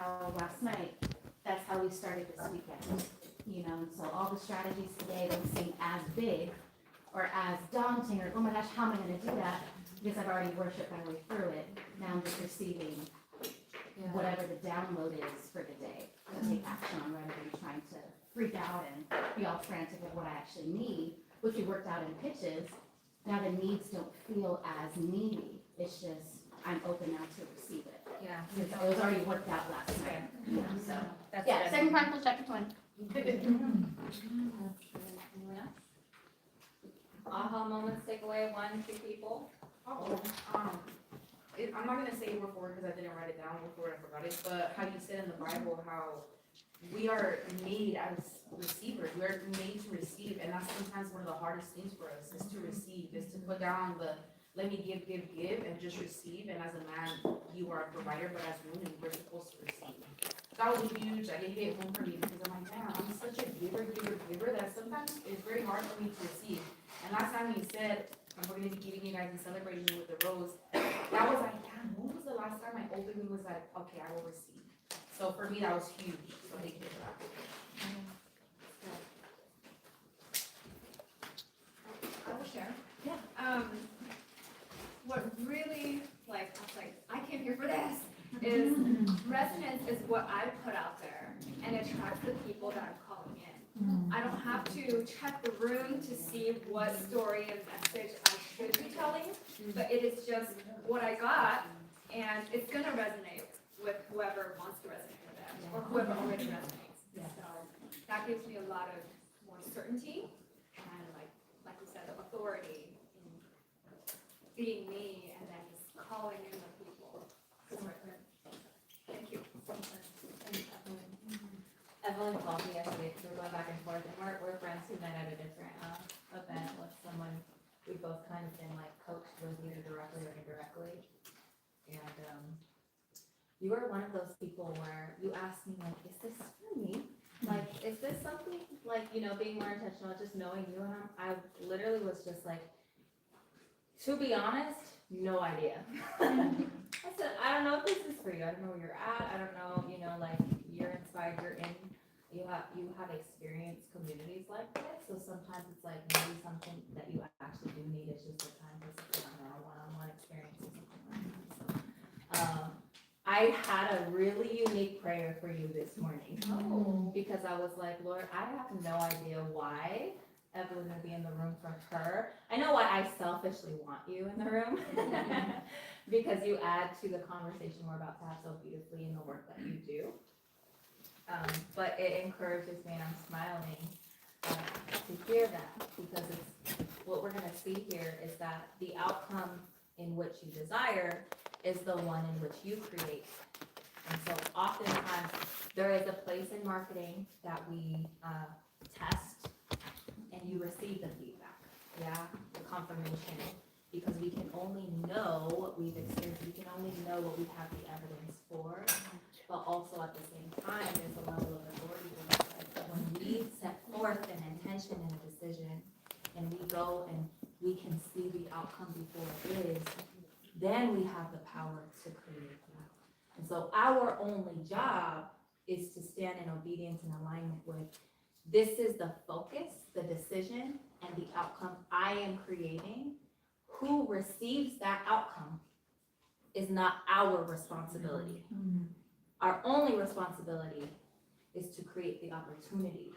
how last night, that's how we started this weekend. You know, and so all the strategies today don't seem as big or as daunting or, oh my gosh, how am I gonna do that? Because I've already worshiped my way through it. Now I'm just receiving whatever the download is for the day to take action on, rather than trying to freak out and be all frantic with what I actually need, which we worked out in pitches. Now the needs don't feel as needy. It's just, I'm open now to receive it. Yeah. Because it was already worked out last night. You know, so, That's yeah, good. Second Chronicles chapter 20. Anyone else? Aha moments, take away 1, 2 people. Oh, I'm not gonna say word for word because I didn't write it down word for word, I forgot it, but how you said in the Bible how we are made as receivers, we are made to receive, and that's sometimes one of the hardest things for us, is to receive, is to put down the, let me give, and just receive, and as a man, you are a provider, but as women, we're supposed to receive. That was huge, I didn't get home for me, because I'm like, man, I'm such a giver, that sometimes it's very hard for me to receive. And last time you said, we're gonna be giving you guys and celebrating you with the rose, that was like, damn, when was the last time I openly was like, okay, I will receive. So for me, that was huge, so thank you for that. I will share. Yeah. What really, like, I was like, I came here for this, is resonance is what I put out there and attracts the people that I'm calling in. I don't have to check the room to see what story and message I should be telling, but it is just what I got, and it's gonna resonate with whoever wants to resonate with it, or whoever already resonates. So that gives me a lot of more certainty and like you said, authority in being me and then just calling in the people. Thank you. Evelyn called me yesterday because we're going back and forth, and we're friends who met at a different event with someone we've both kind of been like coached with either directly or indirectly. And you were one of those people where you asked me like, is this for me? Like, is this something like, you know, being more intentional, just knowing you? And I literally was just like, to be honest, no idea. I said, I don't know if this is for you. I don't know where you're at. I don't know, you know, like you're inspired, you're in, you have experienced communities like this. So sometimes it's like maybe something that you actually do need is just a time to sit down or a one-on-one experience or something like that. So, I had a really unique prayer for you this morning. Oh. Because I was like, Lord, I have no idea why Evelyn would be in the room for her. I know why I selfishly want you in the room. Because you add to the conversation we're about to have so beautifully in the work that you do. But it encourages me, and I'm smiling to hear that, because it's what we're gonna see here is that the outcome in which you desire is the one in which you create. And so oftentimes there is a place in marketing that we test and you receive the feedback, the confirmation, because we can only know what we've experienced, we can only know what we have the evidence for, but also at the same time, there's a level of authority in us, right? That when we set forth an intention and a decision, and we go and we can see the outcome before it is, then we have the power to create that. And so our only job is to stand in obedience and alignment with, this is the focus, the decision, and the outcome I am creating. Who receives that outcome is not our responsibility. Our only responsibility is to create the opportunity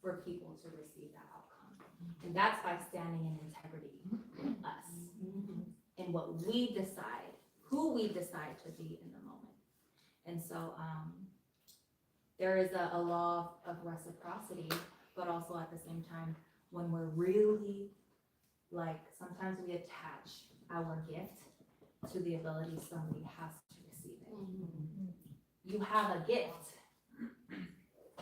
for people to receive that outcome. And that's by standing in integrity with us, and what we decide, who we decide to be in the moment. And so there is a law of reciprocity, but also at the same time, when we're really, like, sometimes we attach our gift to the ability somebody has to receive it. You have a gift.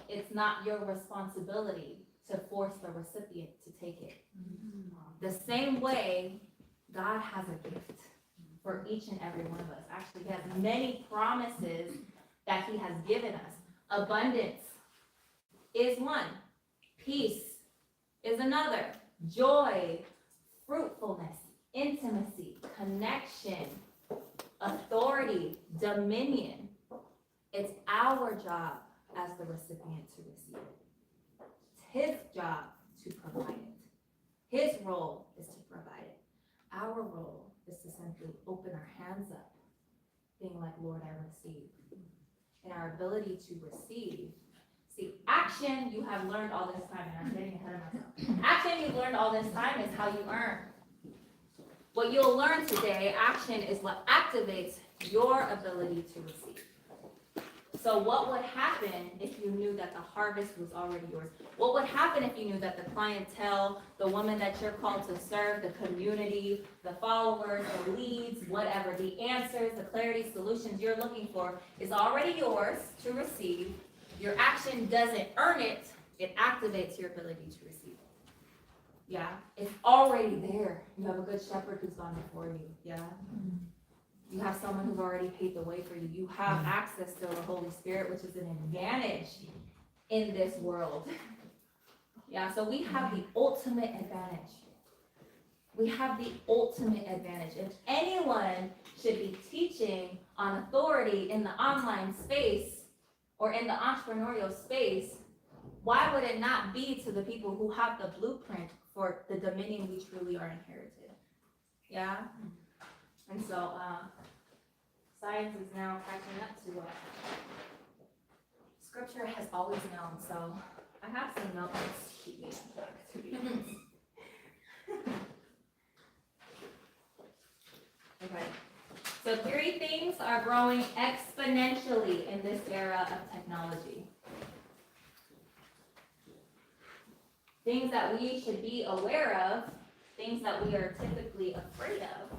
It's not your responsibility to force the recipient to take it. The same way God has a gift for each and every one of us. Actually, he has many promises that he has given us. Abundance is one. Peace is another. Joy, fruitfulness, intimacy, connection, authority, dominion. It's our job as the recipient to receive it. It's his job to provide it. His role is to provide it. Our role is to simply open our hands up, being like, Lord, I receive. And our ability to receive. See, action you have learned all this time, and I'm getting ahead of myself. Action you've learned all this time is how you earn. What you'll learn today, action is what activates your ability to receive. So what would happen if you knew that the harvest was already yours? What would happen if you knew that the clientele, the woman that you're called to serve, the community, the followers, the leads, whatever, the answers, the clarity, solutions you're looking for is already yours to receive? Your action doesn't earn it, it activates your ability to receive it. Yeah, it's already there. You have a good shepherd who's gone before you, yeah? You have someone who's already paved the way for you. You have access to the Holy Spirit, which is an advantage in this world. Yeah, so we have the ultimate advantage. We have the ultimate advantage. If anyone should be teaching on authority in the online space or in the entrepreneurial space, why would it not be to the people who have the blueprint for the dominion we truly are inherited? Yeah? And so, science is now catching up to what Scripture has always known. So, I have some notes to keep me on track, to be honest. Okay. So, 3 things are growing exponentially in this era of technology. Things that we should be aware of, things that we are typically afraid of.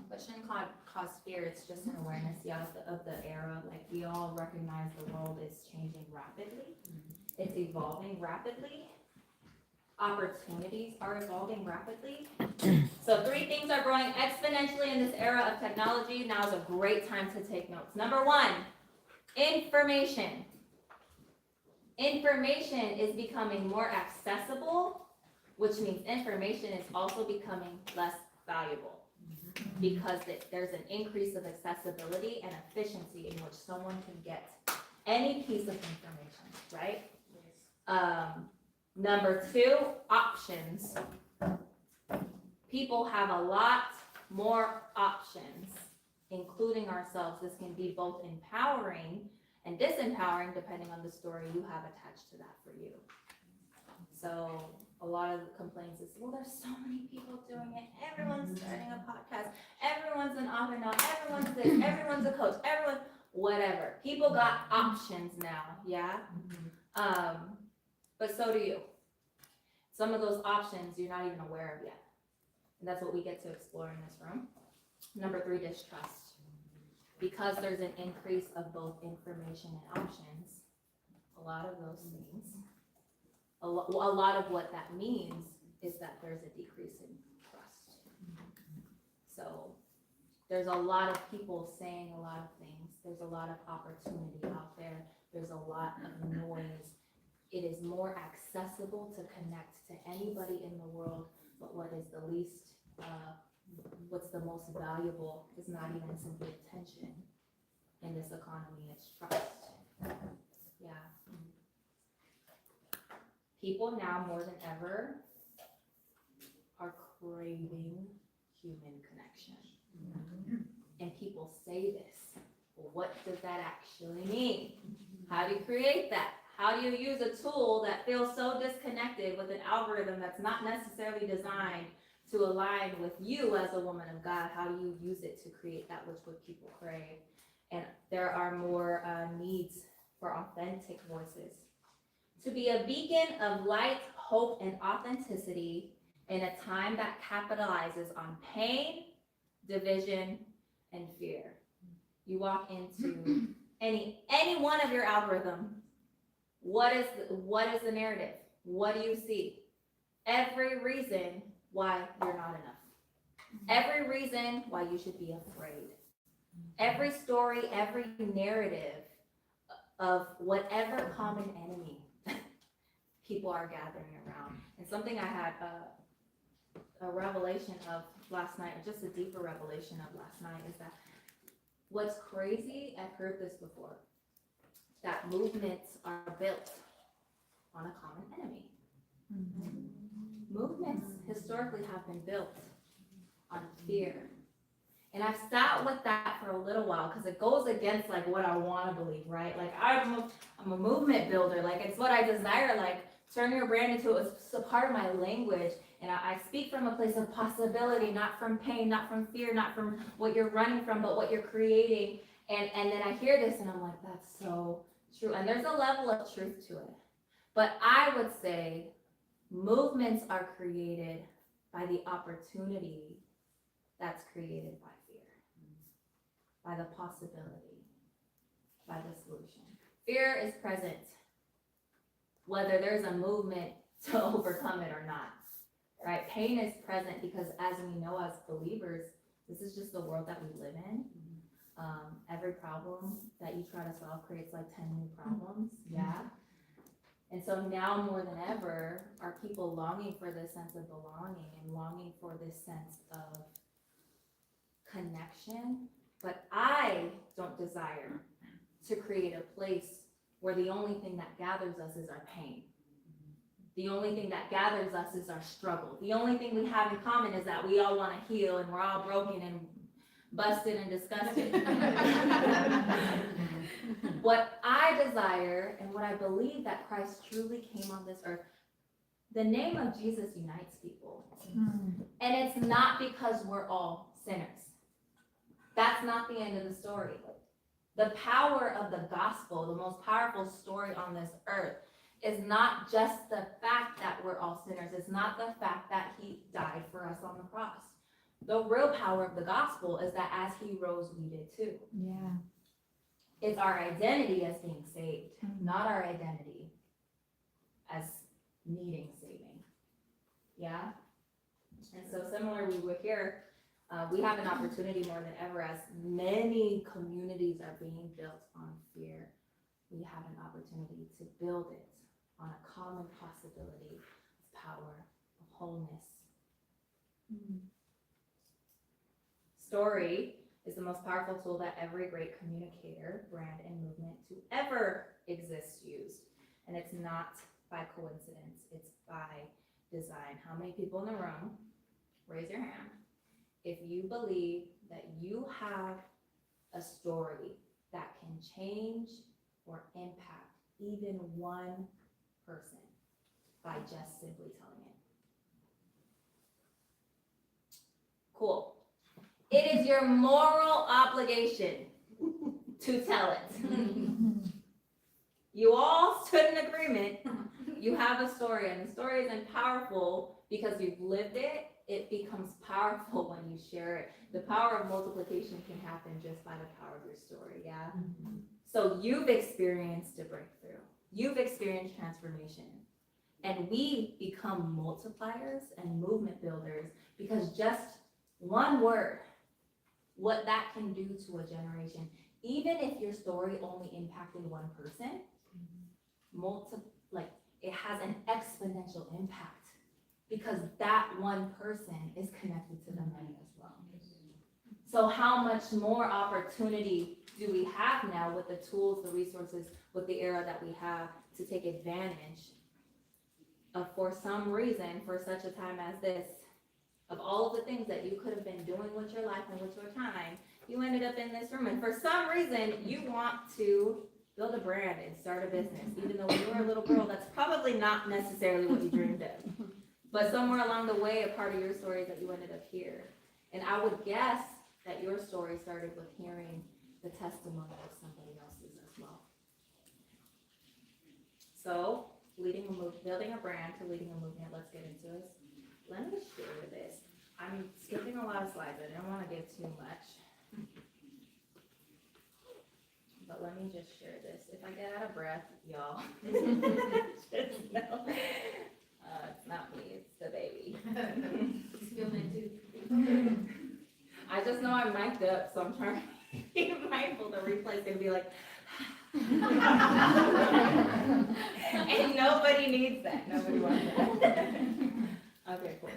But shouldn't cause fear, it's just an awareness, yeah, of the era. Like, we all recognize the world is changing rapidly. It's evolving rapidly. Opportunities are evolving rapidly. So 3 things are growing exponentially in this era of technology. Now is a great time to take notes. Number 1, information. Information is becoming more accessible, which means information is also becoming less valuable. Because there's an increase of accessibility and efficiency in which someone can get any piece of information, right? Number 2, options. People have a lot more options, including ourselves. This can be both empowering and disempowering depending on the story you have attached to that for you. So a lot of the complaints is, well, there's so many people doing it. Everyone's starting a podcast. Everyone's an author now. Everyone's this. Everyone's a coach. Everyone, whatever. People got options now, yeah? But so do you. Some of those options you're not even aware of yet. And that's what we get to explore in this room. Number 3, distrust. Because there's an increase of both information and options, a lot of those things, a lot of what that means is that there's a decrease in trust. So there's a lot of people saying a lot of things. There's a lot of opportunity out there. There's a lot of noise. It is more accessible to connect to anybody in the world, but what is the least, what's the most valuable is not even simply attention in this economy, it's trust. Yeah. People now more than ever are craving human connection. And people say this. Well, what does that actually mean? How do you create that? How do you use a tool that feels so disconnected with an algorithm that's not necessarily designed to align with you as a woman of God? How do you use it to create that which would people crave? And there are more needs for authentic voices. To be a beacon of light, hope, and authenticity in a time that capitalizes on pain, division, and fear. You walk into any one of your algorithm. What is the narrative? What do you see? Every reason why you're not enough. Every reason why you should be afraid. Every story, every narrative of whatever common enemy people are gathering around. And something I had a revelation of last night, or just a deeper revelation of last night, is that What's crazy, I've heard this before, that movements are built on a common enemy. Movements historically have been built on fear. And I've sat with that for a little while because it goes against like what I want to believe, right? Like I'm a movement builder. Like it's what I desire. Like turn your brand into a part of my language. And I speak from a place of possibility, not from pain, not from fear, not from what you're running from, but what you're creating. And then I hear this and I'm like, that's so true. And there's a level of truth to it. But I would say movements are created by the opportunity that's created by fear, by the possibility, by the solution. Fear is present, whether there's a movement to overcome it or not, right? Pain is present because as we know as believers, this is just the world that we live in. Every problem that you try to solve creates like 10 new problems, yeah? And so now more than ever, are people longing for this sense of belonging and longing for this sense of connection, but I don't desire to create a place where the only thing that gathers us is our pain. The only thing that gathers us is our struggle. The only thing we have in common is that we all want to heal and we're all broken and busted and disgusted. What I desire and what I believe that Christ truly came on this earth, the name of Jesus unites people. And it's not because we're all sinners. That's not the end of the story. The power of the gospel, the most powerful story on this earth, is not just the fact that we're all sinners. It's not the fact that he died for us on the cross. The real power of the gospel is that as he rose, we did too. Yeah. It's our identity as being saved, not our identity as needing saving. Yeah? And so similarly, we're here. We have an opportunity more than ever as many communities are being built on fear. We have an opportunity to build it on a common possibility of power, of wholeness. Story is the most powerful tool that every great communicator, brand, and movement to ever exist used. And it's not by coincidence, it's by design. How many people in the room, raise your hand, if you believe that you have a story that can change or impact even one person by just simply telling it. Cool. It is your moral obligation to tell it. You all stood in agreement. You have a story, and the story isn't powerful because you've lived it. It becomes powerful when you share it. The power of multiplication can happen just by the power of your story, yeah? So you've experienced a breakthrough. You've experienced transformation. And we become multipliers and movement builders because just one word, what that can do to a generation, even if your story only impacted one person, it has an exponential impact because that one person is connected to the many as well. So how much more opportunity do we have now with the tools, the resources, with the era that we have to take advantage of, for some reason, for such a time as this, of all of the things that you could have been doing with your life and with your time, you ended up in this room. And for some reason, you want to build a brand and start a business. Even though when you were a little girl, that's probably not necessarily what you dreamed of. But somewhere along the way, a part of your story is that you ended up here. And I would guess that your story started with hearing the testimony of somebody else's as well. So, building a brand to leading a movement, let's get into this. Let me share this. I'm skipping a lot of slides. I didn't want to give too much. But let me just share this. If I get out of breath, y'all, just know. It's not me, it's the baby. He's feeling it too. I just know I'm mic'd up, so I'm trying to be mindful. The replay's gonna be like, and nobody needs that. Nobody wants that. Okay, cool.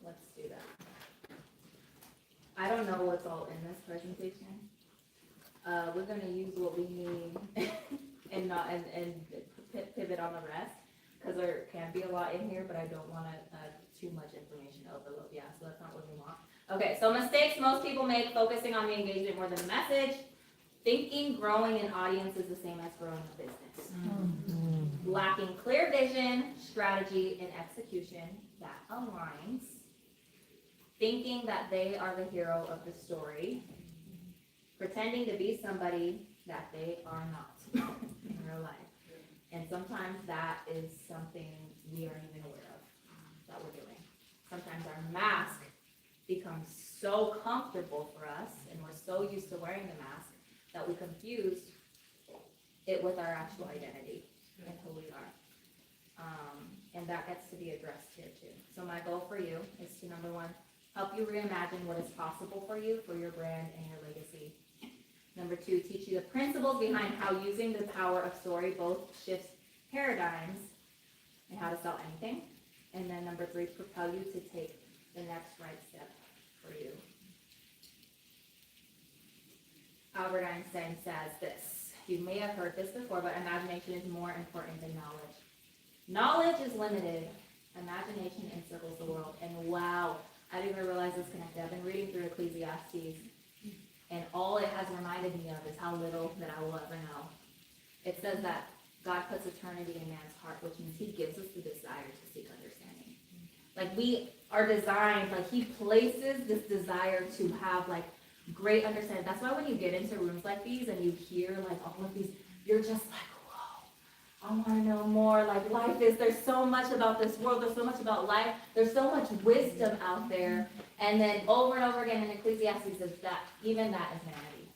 let's do that. I don't know what's all in this presentation. We're gonna use what we need and not, and pivot on the rest, because there can be a lot in here, but I don't wanna, too much information overload, yeah, so that's not what we want. Okay, so mistakes most people make focusing on the engagement more than the message. Thinking growing an audience is the same as growing a business. Lacking clear vision, strategy, and execution that aligns. Thinking that they are the hero of the story. Pretending to be somebody that they are not in real life. And sometimes that is something we aren't even aware of that we're doing. Sometimes our mask becomes so comfortable for us, and we're so used to wearing the mask that we confuse it with our actual identity and who we are. And that gets to be addressed here too. So my goal for you is to, number one, help you reimagine what is possible for you, for your brand and your legacy. Number two, teach you the principles behind how using the power of story both shifts paradigms and how to sell anything. And then number three, propel you to take the next right step for you. Albert Einstein says this. You may have heard this before, but imagination is more important than knowledge. Knowledge is limited. Imagination encircles the world. And wow, I didn't even realize this connected. I've been reading through Ecclesiastes, and all it has reminded me of is how little that I will ever know. It says that God puts eternity in man's heart, which means he gives us the desire to seek understanding. Like we are designed, like he places this desire to have like great understanding. That's why when you get into rooms like these and you hear like all of these, you're just like, whoa, I want to know more. Like life is, there's so much about this world. There's so much about life. There's so much wisdom out there. And then over and over again in Ecclesiastes says that even that is vanity.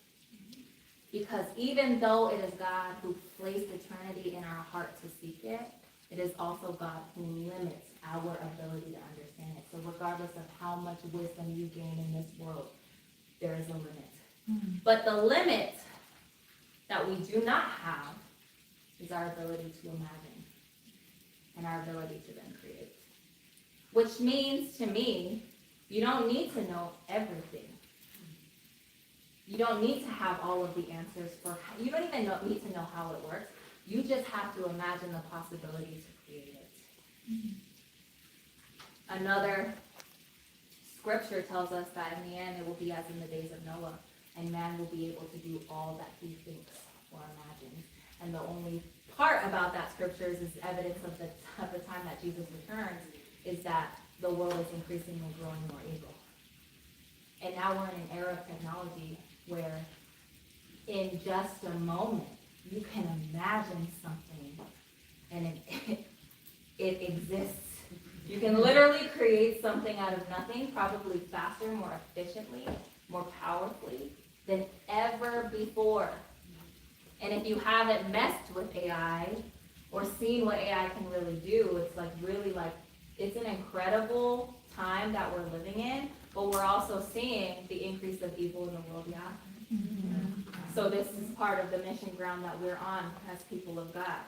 Because even though it is God who placed eternity in our heart to seek it, it is also God who limits our ability to understand it. So regardless of how much wisdom you gain in this world, there is a limit. But the limit that we do not have is our ability to imagine and our ability to then create. Which means to me, you don't need to know everything. You don't need to have all of the answers you don't even need to know how it works. You just have to imagine the possibility to create it. Another scripture tells us that in the end it will be as in the days of Noah, and man will be able to do all that he thinks or imagines. And the only part about that scripture is evidence of the time that Jesus returns, is that the world is increasingly growing more evil. And now we're in an era of technology where in just a moment you can imagine something and it exists. You can literally create something out of nothing, probably faster, more efficiently, more powerfully than ever before. And if you haven't messed with AI or seen what AI can really do, it's like really like, it's an incredible time that we're living in, but we're also seeing the increase of evil in the world, yeah? So this is part of the mission ground that we're on as people of God,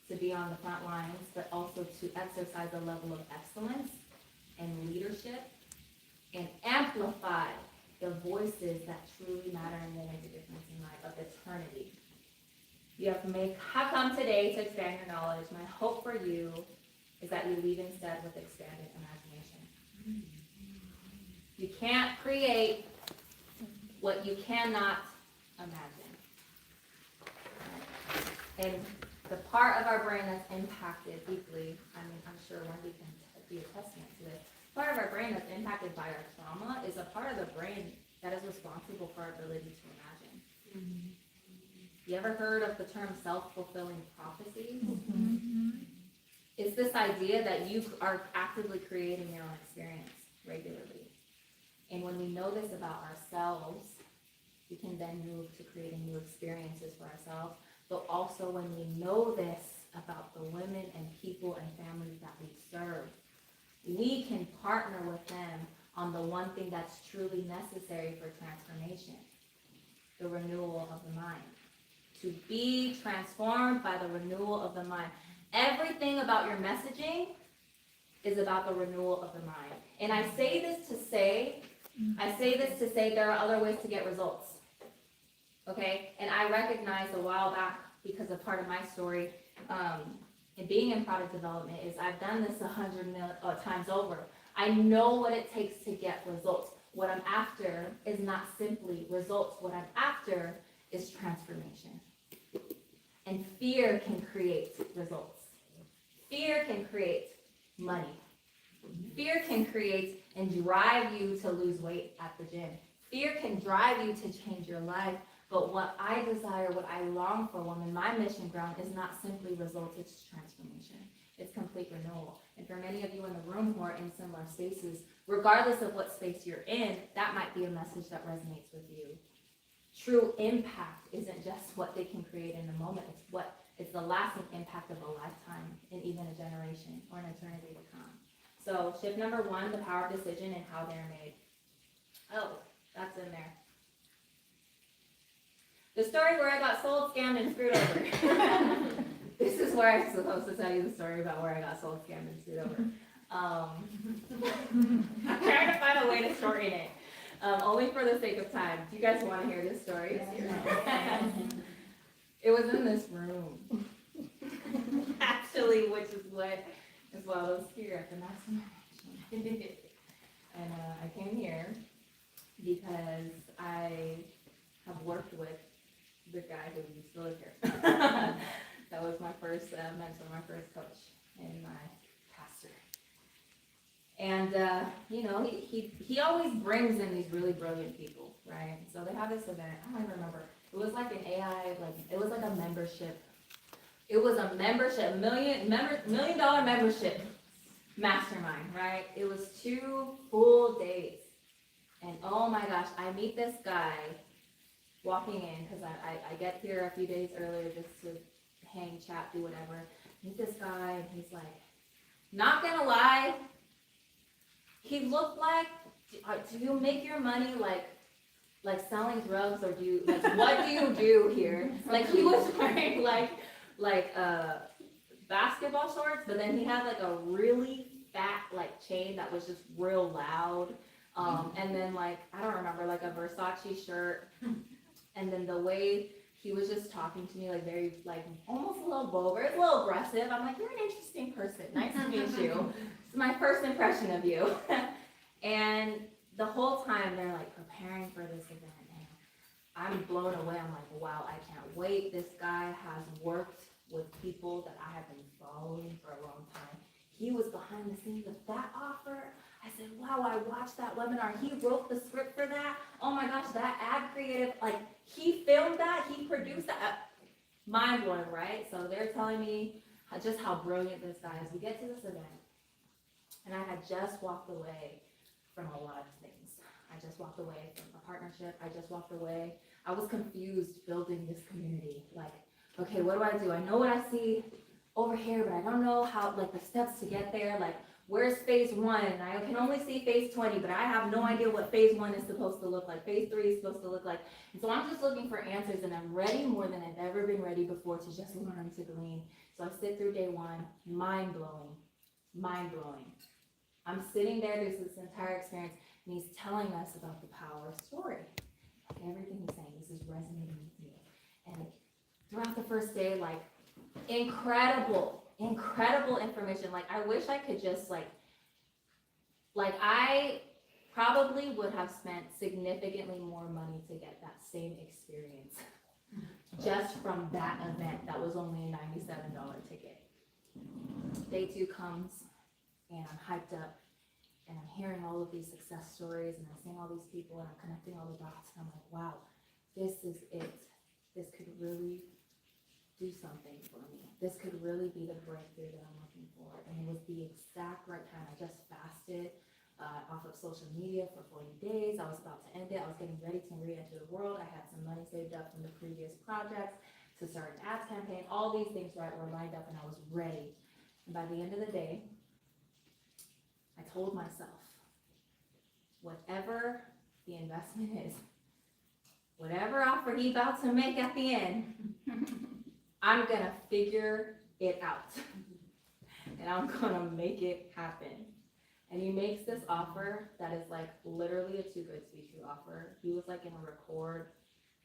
to be on the front lines, but also to exercise a level of excellence and leadership and amplify the voices that truly matter and will make a difference in life of eternity. You have come today to expand your knowledge. My hope for you is that you leave instead with expanded imagination. You can't create what you cannot imagine. And the part of our brain that's impacted deeply, I mean, I'm sure Wendy can be a testament to this, part of our brain that's impacted by our trauma is a part of the brain that is responsible for our ability to imagine. You ever heard of the term self-fulfilling prophecies? It's this idea that you are actively creating your own experience regularly. And when we know this about ourselves, we can then move to creating new experiences for ourselves. But also when we know this about the women and people and families that we serve, we can partner with them on the one thing that's truly necessary for transformation, the renewal of the mind. To be transformed by the renewal of the mind. Everything about your messaging is about the renewal of the mind. And I say this to say there are other ways to get results. Okay? And I recognized a while back, because of part of my story, and being in product development, is I've done this 100 times over. I know what it takes to get results. What I'm after is not simply results. What I'm after is transformation. And fear can create results. Fear can create money. Fear can create and drive you to lose weight at the gym. Fear can drive you to change your life. But what I desire, what I long for, when my mission ground is not simply results, it's transformation. It's complete renewal. And for many of you in the room who are in similar spaces, regardless of what space you're in, that might be a message that resonates with you. True impact isn't just what they can create in the moment. It's the lasting impact of a lifetime and even a generation or an eternity to come. So shift number 1, the power of decision and how they're made. Oh, that's in there. The story where I got sold, scammed, and screwed over. This is where I'm supposed to tell you the story about where I got sold, scammed, and screwed over. I'm trying to find a way to shorten it, only for the sake of time. Do you guys want to hear this story? It was in this room, actually, which is what I was here at the Mastermind. And I came here because I have worked with the guy who used to live here. That was my first mentor, my first coach, and my pastor. And he always brings in these really brilliant people, right? So they have this event. I don't even remember. It was like an AI, it was like a membership. It was a membership, $1 million membership mastermind, right? It was 2 full days. And oh my gosh, I meet this guy walking in, because I get here a few days earlier just to hang, chat, do whatever. Meet this guy, and he's like, not gonna lie, he looked like, do you make your money like selling drugs, or what do you do here? Like, he was wearing like basketball shorts, but then he had like a really fat chain that was just real loud. And then I don't remember, like a Versace shirt. And then the way he was just talking to me, very, almost a little vulgar, a little aggressive. I'm like, you're an interesting person. Nice to meet you. It's my first impression of you. And the whole time they're preparing for this event. And I'm blown away. I'm like, wow, I can't wait. This guy has worked with people that I have been following for a long time. He was behind the scenes of that offer. I said, wow, I watched that webinar. He wrote the script for that. Oh my gosh, that ad creative, he filmed that, he produced that. Mind blowing, right? So they're telling me just how brilliant this guy is. We get to this event, and I had just walked away from a lot of things. I just walked away from a partnership. I just walked away. I was confused building this community. Okay, what do? I know what I see over here, but I don't know how, the steps to get there. Where's phase 1? And I can only see phase 20, but I have no idea what phase 1 is supposed to look like. Phase 3 is supposed to look like. And so I'm just looking for answers, and I'm ready more than I've ever been ready before to just learn, to glean. So I sit through day 1, mind blowing. I'm sitting there, there's this entire experience, and he's telling us about the power of story. Everything he's saying, this is resonating with me. And throughout the first day, incredible information. I wish I could just I probably would have spent significantly more money to get that same experience just from that event that was only a $97 ticket. Day 2 comes, and I'm hyped up, and I'm hearing all of these success stories, and I'm seeing all these people, and I'm connecting all the dots, and I'm like, wow, this is it. This could really do something for me. This could really be the breakthrough that I'm looking for. And it was the exact right time. I just fasted off of social media for 40 days. I was about to end it. I was getting ready to re-enter the world. I had some money saved up from the previous projects to start an ads campaign. All these things were lined up, and I was ready. And by the end of the day, I told myself, whatever the investment is, whatever offer he's about to make at the end, I'm gonna figure it out. and I'm gonna make it happen. And he makes this offer that is like literally a too good to be true offer. He was like gonna record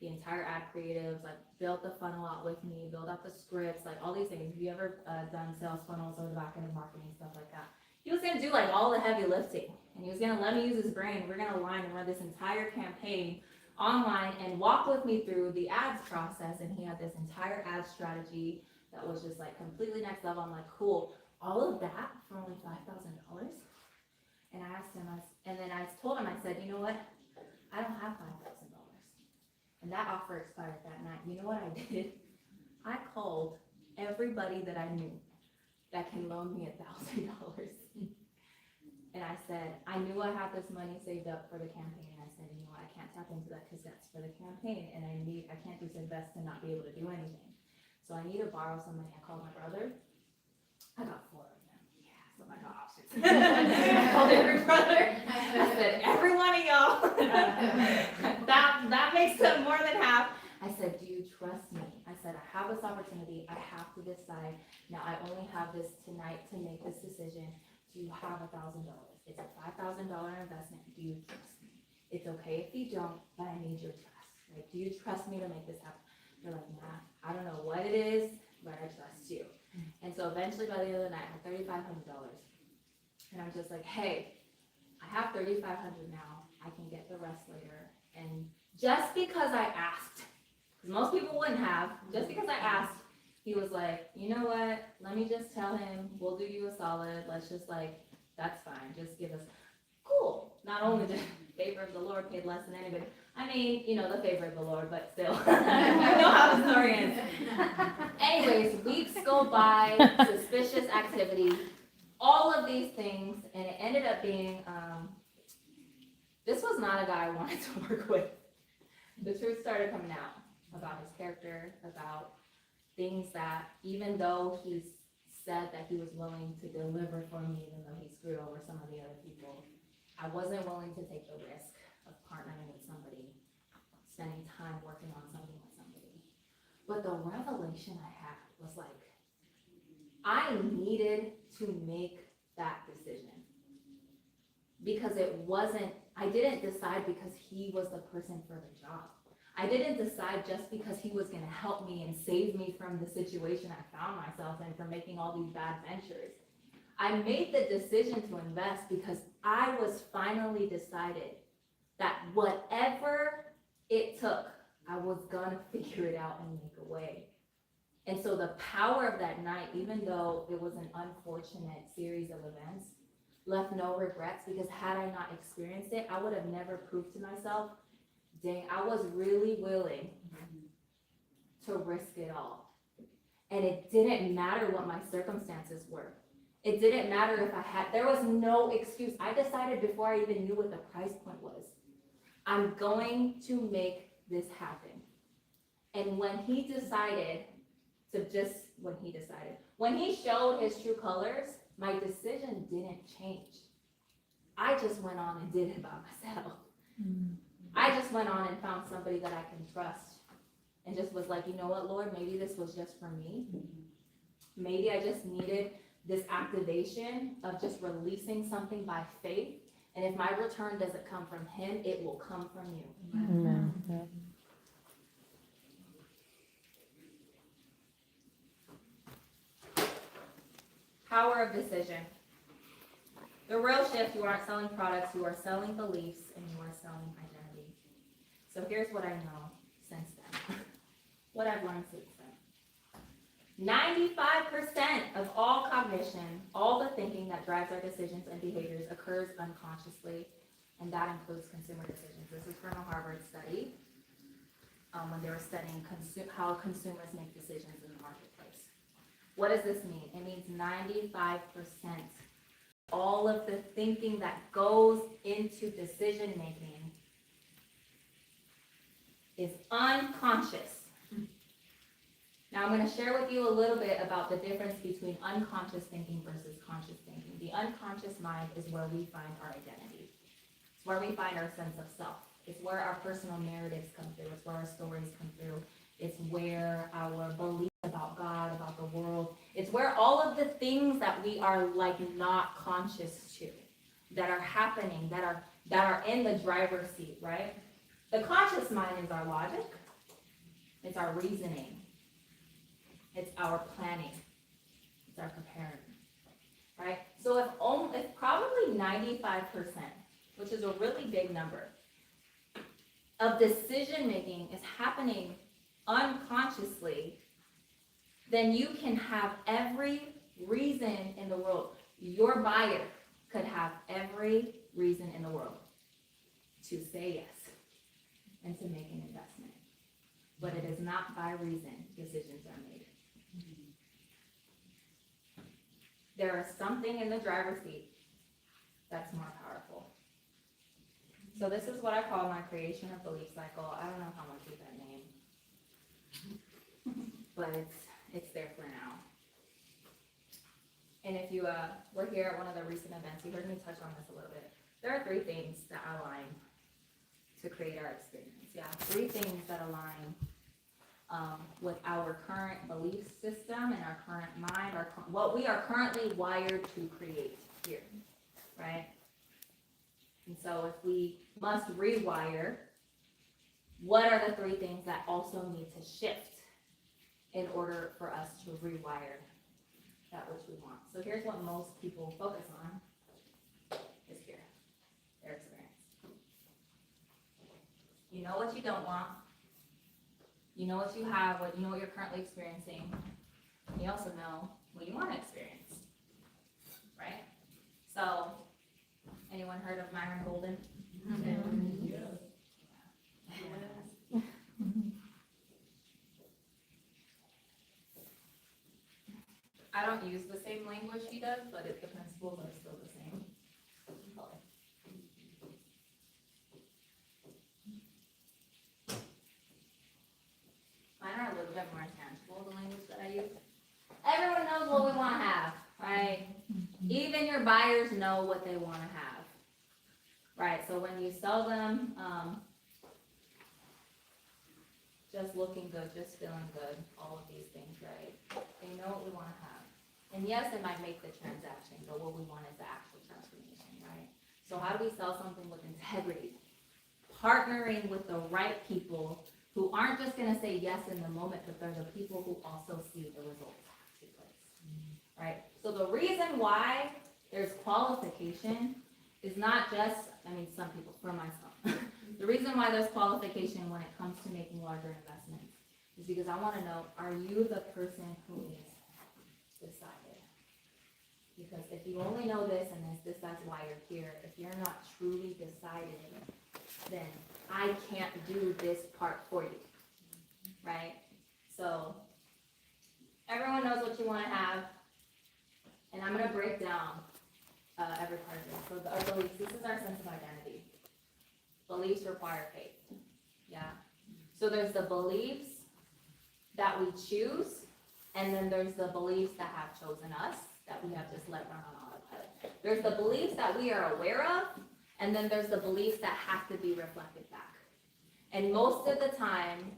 the entire ad creatives, like build the funnel out with me, build out the scripts, like all these things. Have you ever done sales funnels or the back end of marketing, stuff like that? He was gonna do like all the heavy lifting, and he was gonna let me use his brain. We're gonna align and run this entire campaign online and walk with me through the ads process. And he had this entire ad strategy that was just like completely next level. I'm like, cool, all of that for only $5,000? And I asked him, and then I told him, I said, you know what? I don't have $5,000. And that offer expired that night. You know what I did? I called everybody that I knew that can loan me $1,000. And I said, I knew I had this money saved up for the campaign. And I said, you know what? I can't tap into that because that's for the campaign. And I can't just invest and not be able to do anything. So I need to borrow some money. I called my brother. I got 4 of them. Yeah, so I got options. I called every brother. I said, every one of y'all. that makes them more than half. I said, do you trust me? I said, I have this opportunity. I have to decide. Now I only have this tonight to make this decision. Do you have $1,000? It's a $5,000 investment. Do you trust me? It's okay if you don't, but I need your trust. Like, do you trust me to make this happen? They're like, nah, I don't know what it is, but I trust you. And so eventually by the end of the night, I had $3,500. And I'm just like, hey, I have $3,500 now. I can get the rest later. And just because I asked, because most people wouldn't have, just because I asked, he was like, you know what? Let me just tell him, we'll do you a solid. Let's just like, that's fine. Just give us, cool. Not only the favor of the Lord paid less than anybody. I mean, you know, the favor of the Lord, but still. You know how the story ends. Anyways, weeks go by, suspicious activity, all of these things, and it ended up being, this was not a guy I wanted to work with. The truth started coming out about his character, about things that, even though he said that he was willing to deliver for me, even though he screwed over some of the other people, I wasn't willing to take the risk of partnering with somebody, spending time working on something with somebody. But the revelation I had was like, I needed to make that decision. Because it wasn't, I didn't decide because he was the person for the job. I didn't decide just because he was gonna help me and save me from the situation I found myself in, from making all these bad ventures. I made the decision to invest because I was finally decided that whatever it took, I was gonna figure it out and make a way. And so the power of that night, even though it was an unfortunate series of events, left no regrets, because had I not experienced it, I would have never proved to myself, dang, I was really willing to risk it all. And it didn't matter what my circumstances were. It didn't matter if I had, there was no excuse. I decided before I even knew what the price point was, I'm going to make this happen. And when he decided when he showed his true colors, my decision didn't change. I just went on and did it by myself. I just went on and found somebody that I can trust, and just was like, you know what, Lord, maybe this was just for me. Maybe I just needed this activation of just releasing something by faith. And if my return doesn't come from him, it will come from you. Amen. Yeah. Power of decision. The real shift, you aren't selling products, you are selling beliefs, and you are selling identity. So here's what I know since then. What I've learned since then. 95% of all cognition, all the thinking that drives our decisions and behaviors, occurs unconsciously, and that includes consumer decisions. This is from a Harvard study when they were studying how consumers make decisions in the marketplace. What does this mean? It means 95%. All of the thinking that goes into decision making is unconscious. Now I'm going to share with you a little bit about the difference between unconscious thinking versus conscious thinking. The unconscious mind is where we find our identity. It's where we find our sense of self. It's where our personal narratives come through. It's where our stories come through. It's where our beliefs about about God, about the world. It's where all of the things that we are like not conscious to, that are happening, that are in the driver's seat, right? The conscious mind is our logic, it's our reasoning, it's our planning, it's our preparing, right? So if probably 95%, which is a really big number, of decision making is happening unconsciously, then you can have every reason in the world. Your buyer could have every reason in the world to say yes and to make an investment. But it is not by reason decisions are made. There is something in the driver's seat that's more powerful. So this is what I call my creation of belief cycle. I don't know how I'm gonna keep that name, but it's there for now. And if you were here at one of the recent events, you heard me touch on this a little bit. There are 3 things that align to create our experience. Yeah, 3 things that align with our current belief system and our current mind, what we are currently wired to create here, right? And so if we must rewire, what are the 3 things that also need to shift in order for us to rewire that which we want? So here's what most people focus on, is here, their experience. You know what you don't want. You know what you have, you know what you're currently experiencing. You also know what you want to experience, right? So, anyone heard of Myron Golden? Yes. I don't use the same language he does, but the principles are still the same. Mine are a little bit more tangible, the language that I use. Everyone knows what we want to have, right? Even your buyers know what they want to have, right? So when you sell them, just looking good, just feeling good, all of these things, right? They know what we want to have. And yes, it might make the transaction, but what we want is the actual transformation, right? So how do we sell something with integrity? Partnering with the right people who aren't just gonna say yes in the moment, but they're the people who also see the results take place, right? So the reason why there's qualification is not just, some people, for myself, the reason why there's qualification when it comes to making larger investments is because I wanna know, are you the person who is decided? Because if you only know this and this, that's why you're here. If you're not truly decided, then I can't do this part for you, right? So everyone knows what you want to have, and I'm going to break down every part of it. So our beliefs, this is our sense of identity. Beliefs require faith, yeah? So there's the beliefs that we choose, and then there's the beliefs that have chosen us, that we have just let run on autopilot. There's the beliefs that we are aware of, and then there's the beliefs that have to be reflected back. And most of the time,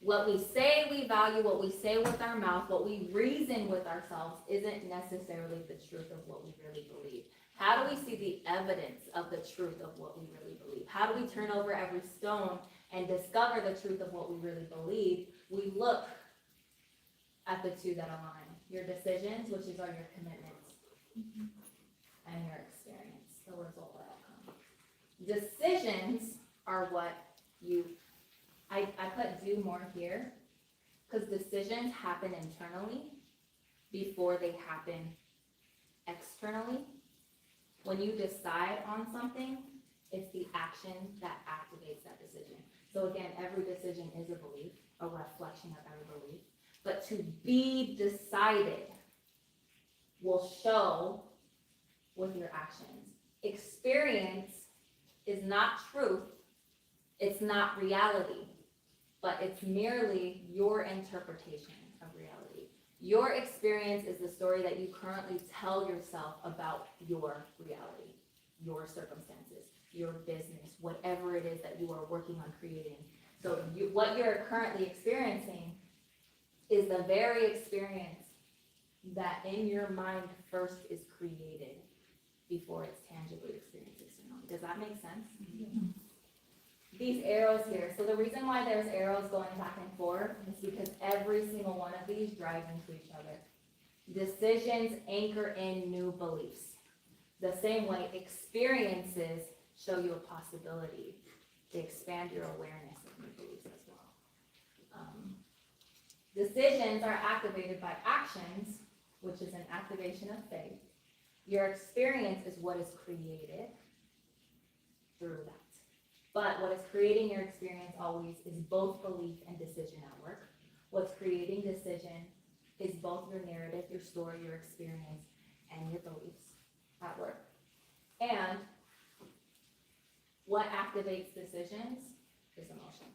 what we say we value, what we say with our mouth, what we reason with ourselves isn't necessarily the truth of what we really believe. How do we see the evidence of the truth of what we really believe? How do we turn over every stone and discover the truth of what we really believe? We look at the 2 that align. Your decisions, which are your commitments, and your experience, the result or outcome. Decisions are what I put do more here, because decisions happen internally before they happen externally. When you decide on something, it's the action that activates that decision. So again, every decision is a belief, a reflection of every belief. But to be decided will show with your actions. Experience is not truth, it's not reality, but it's merely your interpretation of reality. Your experience is the story that you currently tell yourself about your reality, your circumstances, your business, whatever it is that you are working on creating. So what you're currently experiencing is the very experience that in your mind first is created before it's tangibly experienced externally. Does that make sense? These arrows here, so the reason why there's arrows going back and forth is because every single one of these drive into each other. Decisions anchor in new beliefs. The same way experiences show you a possibility. They expand your awareness of new beliefs as well. Decisions are activated by actions, which is an activation of faith. Your experience is what is created through that. But what is creating your experience always is both belief and decision at work. What's creating decision is both your narrative, your story, your experience, and your beliefs at work. And what activates decisions is emotion.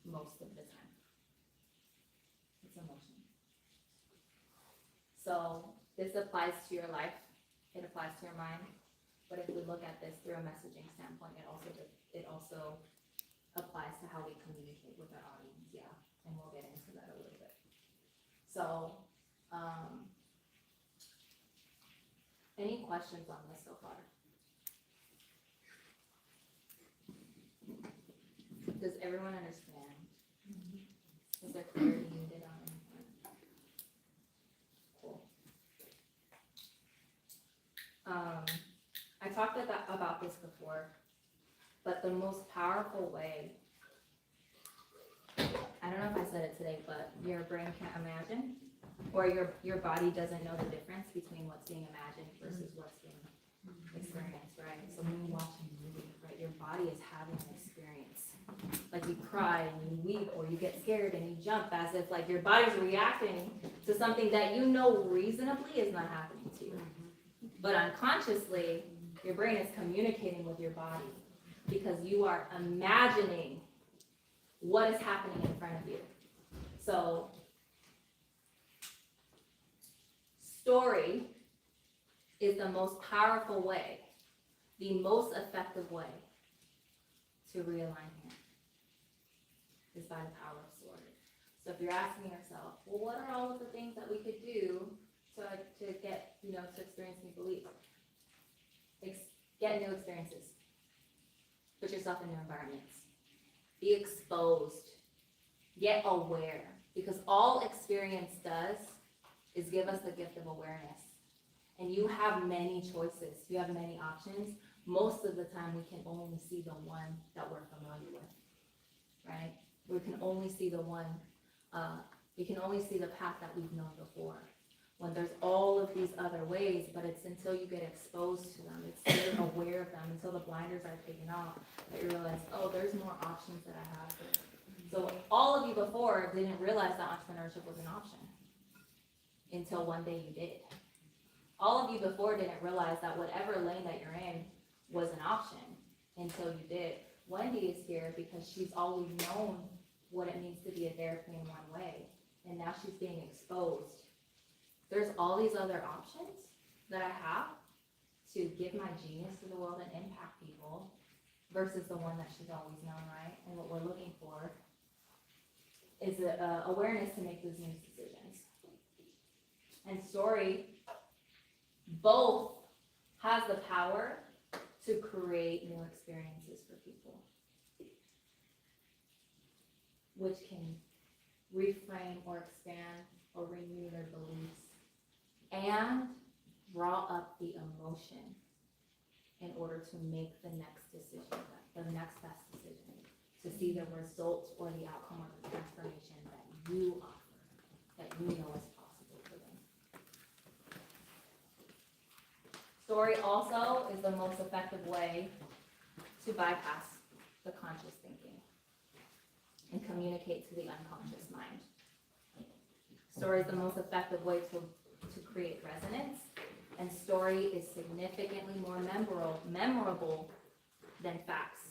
Most of the time. It's emotion. So this applies to your life. It applies to your mind. But if we look at this through a messaging standpoint, it also applies to how we communicate with our audience, yeah, and we'll get into that a little bit. So, any questions on this so far? Does everyone understand? Is there clarity needed on anything? Cool. I talked about this before, but the most powerful way, I don't know if I said it today, but your brain can't imagine, or your body doesn't know the difference between what's being imagined versus what's being experienced, right? So when you watch a movie, right, your body is having an experience. Like you cry and you weep, or you get scared and you jump, as if like your body's reacting to something that you know reasonably is not happening to you. But unconsciously, your brain is communicating with your body because you are imagining what is happening in front of you. So, story is the most powerful way, the most effective way to realign here is by the power of story. So if you're asking yourself, well, what are all of the things that we could do to get, to experience new beliefs? Get new experiences. Put yourself in new environments. Be exposed. Get aware. Because all experience does is give us the gift of awareness. And you have many choices. You have many options. Most of the time, we can only see the one that we're familiar with, right? We can only see the one, we can only see the path that we've known before. When there's all of these other ways, but it's until you get exposed to them, it's until you're aware of them, until the blinders are taken off, that you realize, oh, there's more options that I have here. So all of you before didn't realize that entrepreneurship was an option until one day you did. All of you before didn't realize that whatever lane that you're in was an option until you did. Wendy is here because she's always known what it means to be a therapy in one way, and now she's being exposed. There's all these other options that I have to give my genius to the world and impact people versus the one that she's always known, right? And what we're looking for is awareness to make those new decisions. And story both has the power to create new experiences for people, which can reframe or expand or renew their beliefs and draw up the emotion in order to make the next decision, the next best decision, to see the result or the outcome or the transformation that you offer, that you know is possible for them. Story also is the most effective way to bypass the conscious thinking and communicate to the unconscious mind. Story is the most effective way to create resonance, and story is significantly more memorable than facts.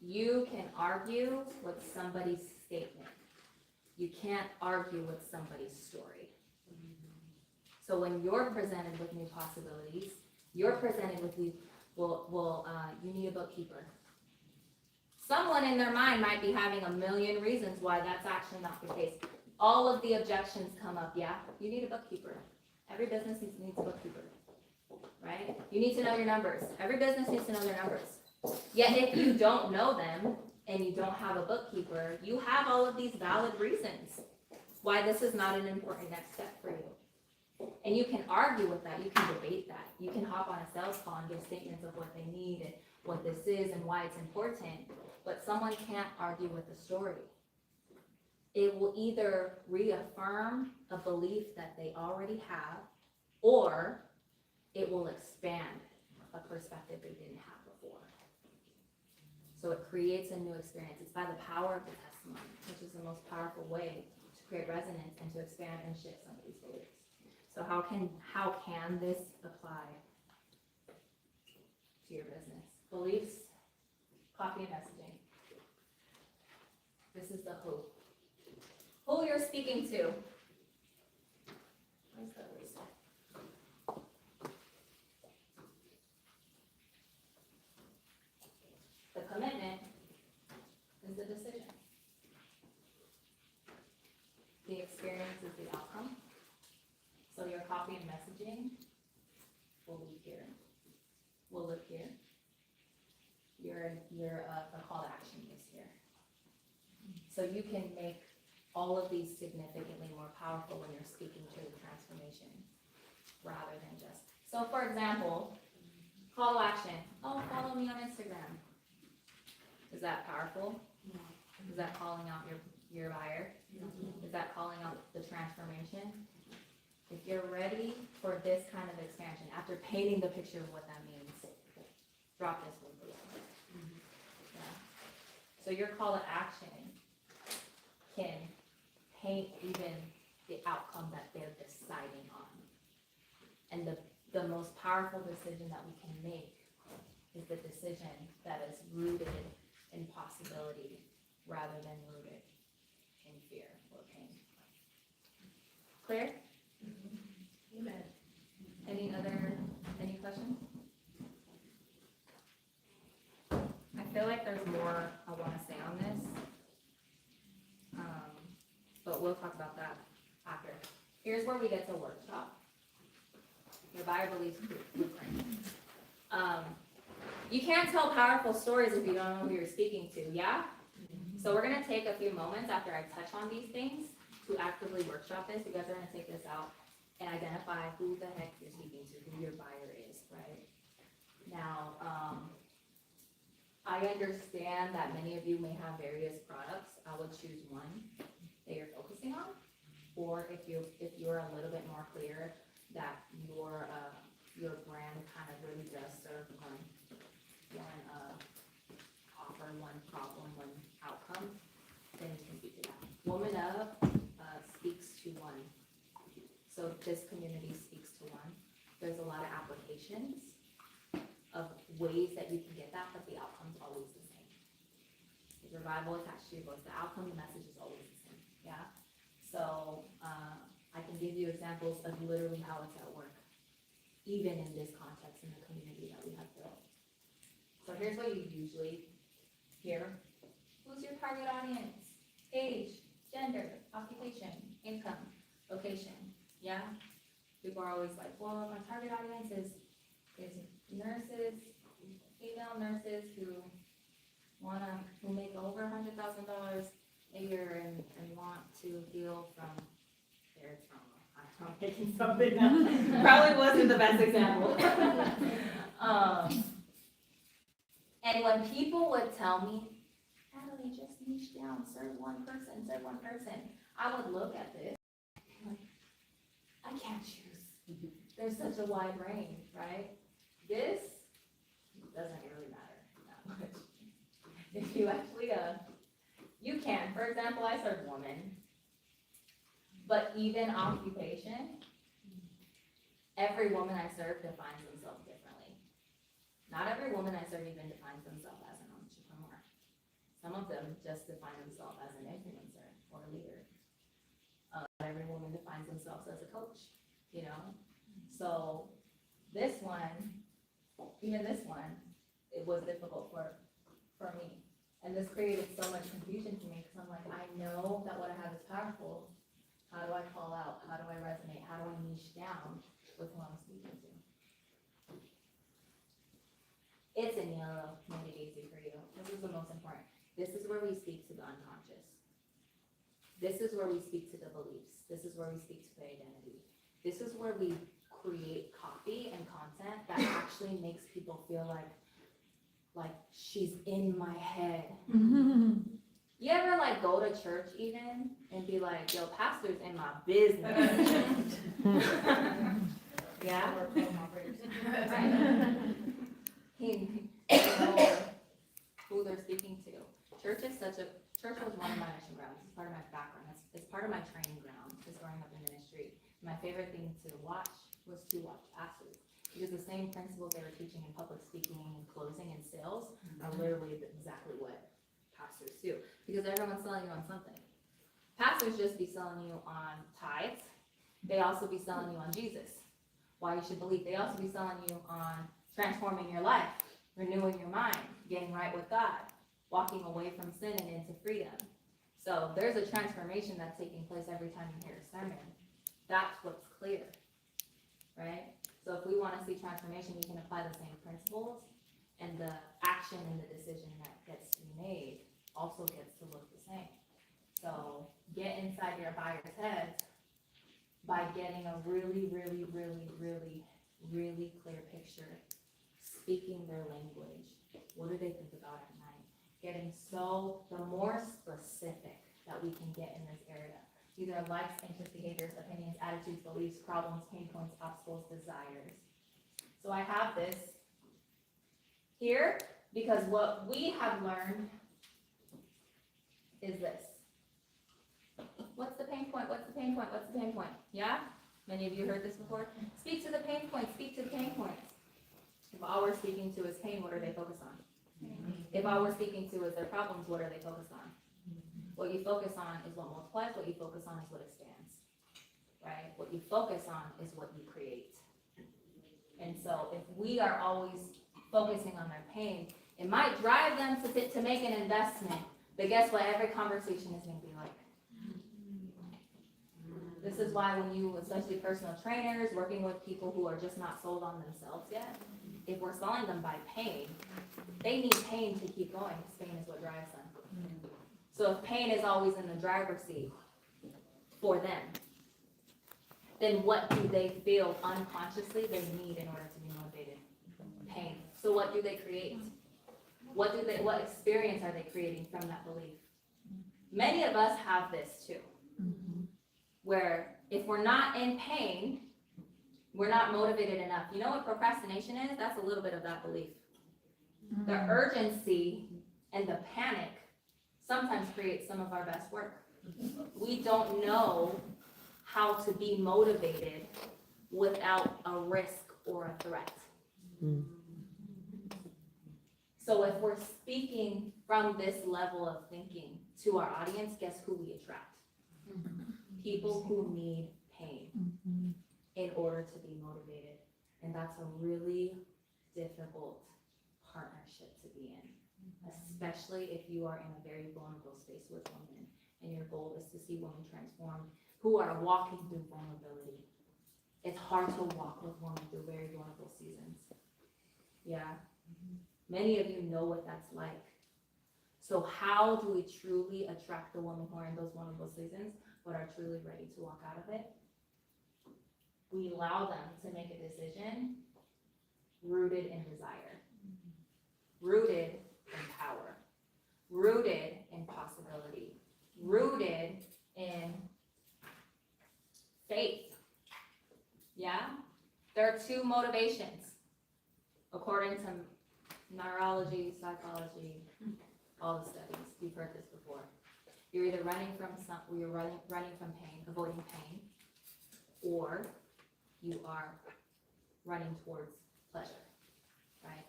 You can argue with somebody's statement. You can't argue with somebody's story. So when you're presented with new possibilities, you're presented with you need a bookkeeper. Someone in their mind might be having a million reasons why that's actually not the case. all of the objections come up. Yeah, you need a bookkeeper. Every business needs a bookkeeper, right? You need to know your numbers. Every business needs to know their numbers. Yet if you don't know them and you don't have a bookkeeper, you have all of these valid reasons why this is not an important next step for you. And you can argue with that, you can debate that. You can hop on a sales call and give statements of what they need and what this is and why it's important, but someone can't argue with the story. It will either reaffirm a belief that they already have, or it will expand a perspective they didn't have before. So it creates a new experience. It's by the power of the testimony, which is the most powerful way to create resonance and to expand and shift somebody's beliefs. So how can this apply to your business? Beliefs, copy and messaging. This is the who. Who you're speaking to. Where's the list? The commitment is the decision. The experience is the outcome. So your copy and messaging will be here, will live here. Your the call to action is here. So you can make all of these significantly more powerful when you're speaking to the transformation, rather than just. So for example, call to action. Oh, follow me on Instagram. Is that powerful? Is that calling out your buyer? Is that calling out the transformation? If you're ready for this kind of expansion, after painting the picture of what that means, drop this one, please. Yeah. So your call to action can paint even the outcome that they're deciding on. And the most powerful decision that we can make is the decision that is rooted in possibility rather than rooted in fear or pain. Clear? Amen. Any questions? I feel like there's more I want to say on this. But we'll talk about that after. Here's where we get to workshop. Your buyer beliefs blueprint. You can't tell powerful stories if you don't know who you're speaking to, yeah? So we're gonna take a few moments after I touch on these things to actively workshop this. You guys are gonna take this out and identify who the heck you're speaking to, who your buyer is, right? Now, I understand that many of you may have various products. I would choose one that you're focusing on, or if you're a little bit more clear that your brand kind of really does serve one offer, one problem, one outcome, then you can speak to that. Woman Up speaks to one. So this community speaks to one. There's a lot of applications of ways that you can get that, but the outcome's always the same. There's revival attached to your voice. The outcome, the message is always the same, yeah? So I can give you examples of literally how it's at work, even in this context in the community that we have built. So here's what you usually hear. Who's your target audience? Age, gender, occupation, income, location, yeah? People are always like, well, my target audience is nurses, female nurses who make over $100,000 a year and want to heal from their trauma. I'm picking something that probably wasn't the best example. And when people would tell me, Natalie, just niche down, serve one person, I would look at this, like, I can't choose. There's such a wide range, right? This doesn't really matter that much. If you actually, you can, for example, I serve women, but even occupation, every woman I serve defines themselves differently. Not every woman I serve even defines themselves as an entrepreneur. Some of them just define themselves as an influencer or a leader. Every woman defines themselves as a coach, you know? So this one, even this one, it was difficult for me. And this created so much confusion for me because I'm like, I know that what I have is powerful, How do I call out? How do I resonate? How do I niche down with who I'm speaking to? It's in yellow, make it easy for you. This is the most important. This is where we speak to the unconscious. This is where we speak to the beliefs. This is where we speak to the identity. This is where we create copy and content that actually makes people feel like she's in my head. You ever like go to church even and be like, yo, pastor's in my business? Yeah? Or phone operators. Right. He know who they're speaking to. Church was one of my mission grounds. It's part of my background. It's part of my training ground, is growing up in ministry. My favorite thing to watch was to watch pastors. Because the same principles they were teaching in public speaking and closing and sales are literally exactly what pastors do. Because everyone's selling you on something. Pastors just be selling you on tithes. They also be selling you on Jesus. Why you should believe. They also be selling you on transforming your life, renewing your mind, getting right with God, walking away from sin and into freedom. So there's a transformation that's taking place every time you hear a sermon. That's what's clear, right? So if we want to see transformation, we can apply the same principles, and the action and the decision that gets to be made also gets to look the same. So get inside your buyer's head by getting a really, really, really, really, really clear picture, speaking their language. What do they think about at night? Getting the more specific that we can get in this area. These are likes, interests, behaviors, opinions, attitudes, beliefs, problems, pain points, obstacles, desires. So I have this here because what we have learned is this. What's the pain point? What's the pain point? What's the pain point? Yeah? Many of you heard this before? Speak to the pain points. Speak to the pain points. If all we're speaking to is pain, what are they focused on? If all we're speaking to is their problems, what are they focused on? What you focus on is what multiplies. What you focus on is what expands. Right? What you focus on is what you create. And so if we are always focusing on their pain, it might drive them to make an investment. But guess what? Every conversation is going to be like, this is why when you, especially personal trainers, working with people who are just not sold on themselves yet, if we're selling them by pain, they need pain to keep going because pain is what drives them. So if pain is always in the driver's seat for them, then what do they feel unconsciously they need in order to be motivated? Pain. So what do they create? What experience are they creating from that belief? Many of us have this too. Where if we're not in pain, we're not motivated enough. You know what procrastination is? That's a little bit of that belief. The urgency and the panic sometimes creates some of our best work. We don't know how to be motivated without a risk or a threat. So if we're speaking from this level of thinking to our audience, guess who we attract? People who need pain in order to be motivated. And that's a really difficult partnership to be in, especially if you are in a very vulnerable space with women and your goal is to see women transform who are walking through vulnerability. It's hard to walk with women through very vulnerable seasons. Yeah. Many of you know what that's like. So how do we truly attract the women who are in those vulnerable seasons but are truly ready to walk out of it? We allow them to make a decision rooted in desire, rooted in power, rooted in possibility, rooted in faith. Yeah? There are two motivations according to neurology, psychology, all the studies. You've heard this before. You're either running from pain, avoiding pain, or you are running towards pleasure, right?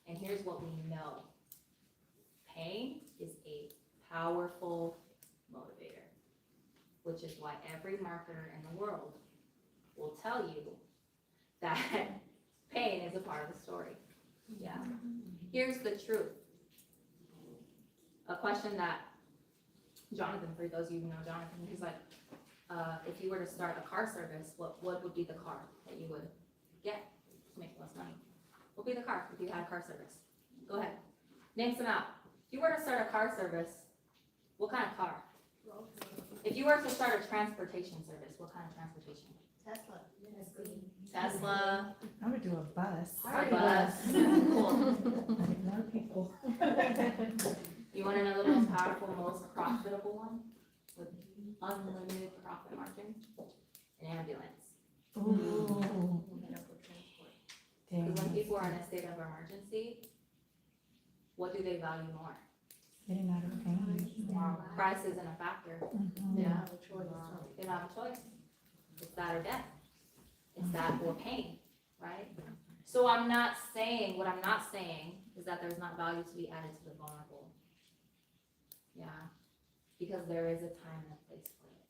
And here's what we know. Pain is a powerful motivator, which is why every marketer in the world will tell you that pain is a part of the story. Yeah. Here's the truth. A question that Jonathan, for those of you who know Jonathan, he's like, if you were to start a car service, what would be the car that you would get to make less money? What would be the car if you had a car service? Go ahead, name some out. If you were to start a car service, what kind of car? If you were to start a transportation service, what kind of transportation? Tesla. Tesla, I would do a bus. a bus, cool. More people. You wanna know the most powerful, most profitable one with unlimited profit margin? An ambulance. Ooh. Dang. Because when people are in a state of emergency, what do they value more? Getting out of pain. Price isn't a factor. Mhm. They don't have a choice. It's that or death. It's that or pain, right? So what I'm not saying is that there's not value to be added to the vulnerable. Yeah, because there is a time and a place for it.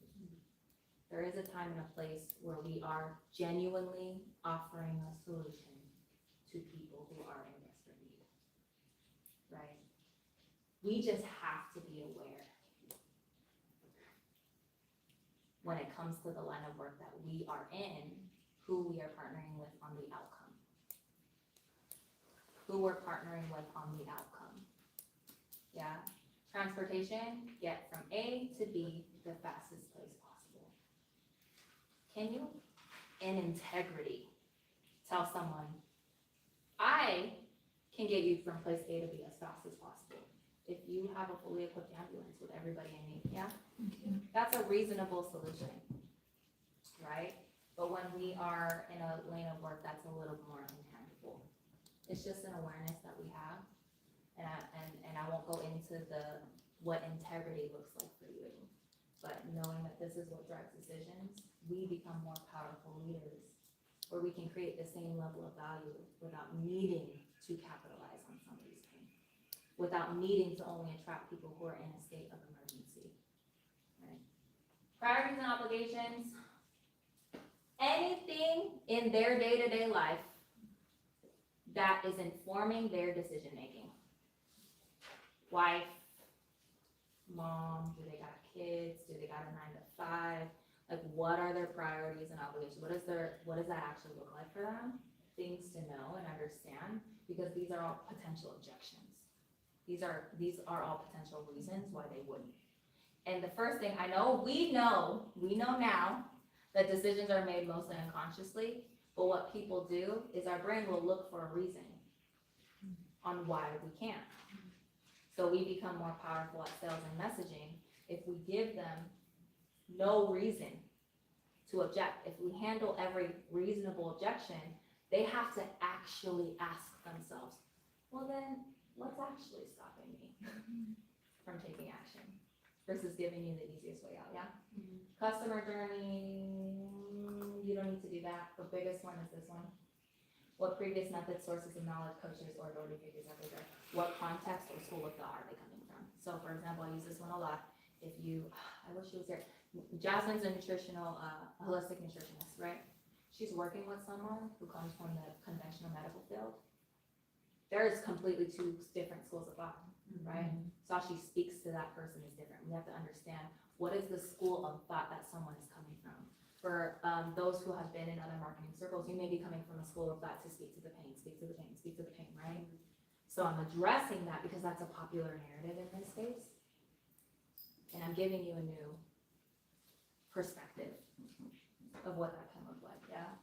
There is a time and a place where we are genuinely offering a solution to people who are in desperate need, right? We just have to be aware when it comes to the line of work that we are in, who we are partnering with on the outcome. Who we're partnering with on the outcome. Yeah, transportation, get from A to B the fastest place possible. Can you, in integrity, tell someone, I can get you from place A to B as fast as possible if you have a fully equipped ambulance with everybody in need, yeah? That's a reasonable solution, right? But when we are in a lane of work that's a little more intangible, it's just an awareness that we have. And I won't go into what integrity looks like for you, but knowing that this is what drives decisions, we become more powerful leaders, where we can create the same level of value without needing to capitalize on somebody's pain, without needing to only attract people who are in a state of emergency, right? Priorities and obligations, anything in their day-to-day life that is informing their decision-making. Wife, mom, do they got kids, do they got a 9 to 5? Like, what are their priorities and obligations? What does that actually look like for them? Things to know and understand, because these are all potential objections. These are all potential reasons why they wouldn't. And the first thing we know now that decisions are made mostly unconsciously, but what people do is our brain will look for a reason on why we can't. So we become more powerful at sales and messaging if we give them no reason to object. If we handle every reasonable objection, they have to actually ask themselves, well then, what's actually stopping me from taking action? Versus giving you the easiest way out, yeah? Customer journey, you don't need to do that. The biggest one is this one. What previous methods, sources of knowledge, coaches, or authority figures have they read? What context or school of thought are they coming from? So for example, I use this one a lot. If you, I wish she was here. Jasmine's a holistic nutritionist, right? She's working with someone who comes from the conventional medical field. There's completely two different schools of thought, right? So how she speaks to that person is different. We have to understand what is the school of thought that someone is coming from. For those who have been in other marketing circles, you may be coming from a school of thought to speak to the pain, speak to the pain, speak to the pain, right? So I'm addressing that because that's a popular narrative in this space. And I'm giving you a new perspective of what that can look like, yeah?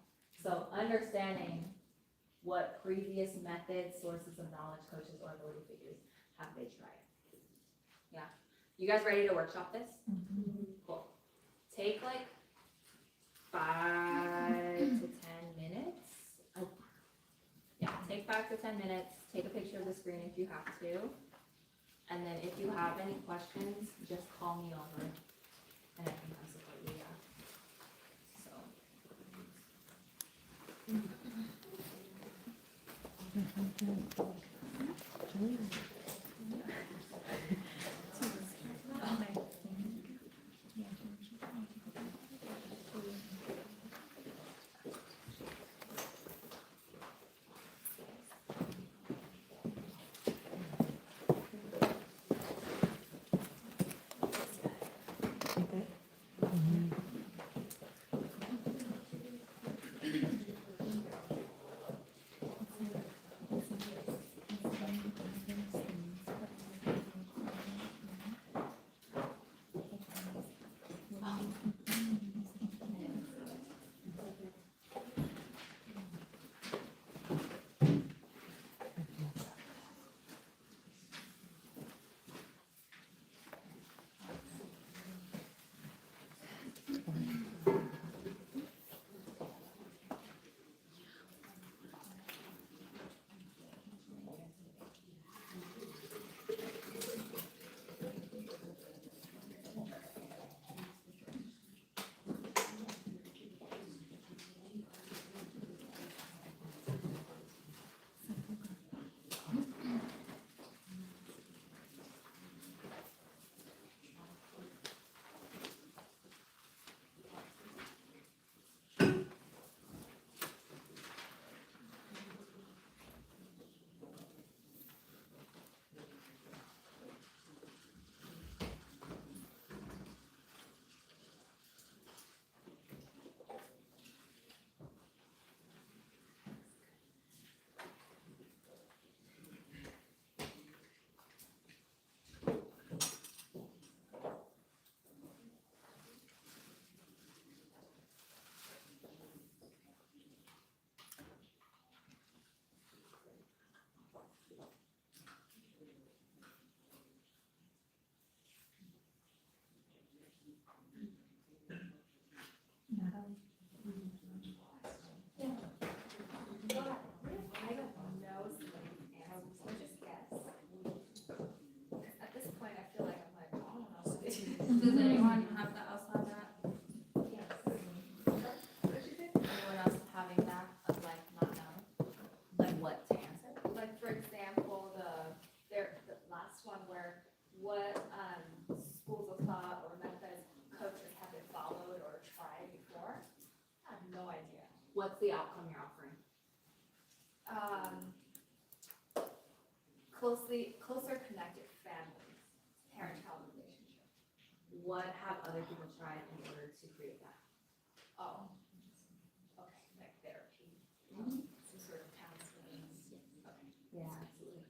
So understanding what previous methods, sources of knowledge, coaches, or authority figures have they tried? Yeah. You guys ready to workshop this? Cool. Take like 5 to 10 minutes. Yeah, take 5 to 10 minutes. Take a picture of the screen if you have to. And then if you have any questions, just call me over and I can come support you, yeah. So. Does anyone have that else on that? Anyone else having that of like not knowing, like what to answer? Like, for example, the last one where what, schools of thought or methods coaches have been followed or tried before? I have no idea. What's the outcome you're offering? Closer connected families, parent-child relationship. What have other people tried in order to create that? Oh, okay, like therapy, some sort of counseling. Okay. Yeah, absolutely.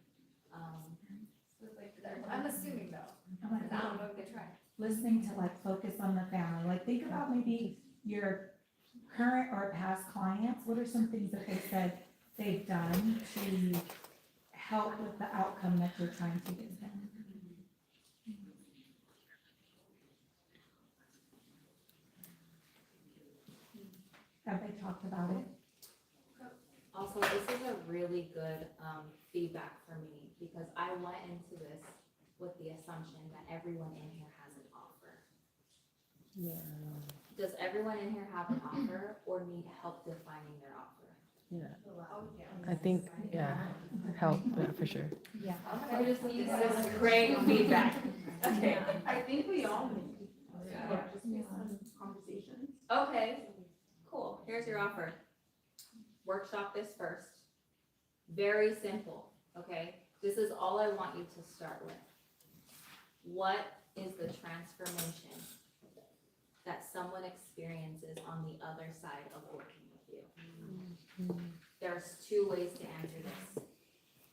So it's like, I'm assuming though, I'm like, 'cause I don't know if they tried. listening to like focus on the family, like think about maybe your current or past clients, what are some things that they said they've done to help with the outcome that you're trying to give them? Have they talked about it? Also, this is a really good feedback for me because I went into this with the assumption that everyone in here has an offer. Yeah, Does everyone in here have an offer or need help defining their offer? yeah. Oh, yeah. I think, yeah, help, yeah, for sure. Yeah. I just need this great feedback. Okay. I think we all need. Yeah. Just based on conversations. Okay, cool. Here's your offer. Workshop this first. Very simple, okay? This is all I want you to start with. What is the transformation that someone experiences on the other side of working with you? There's two ways to answer this.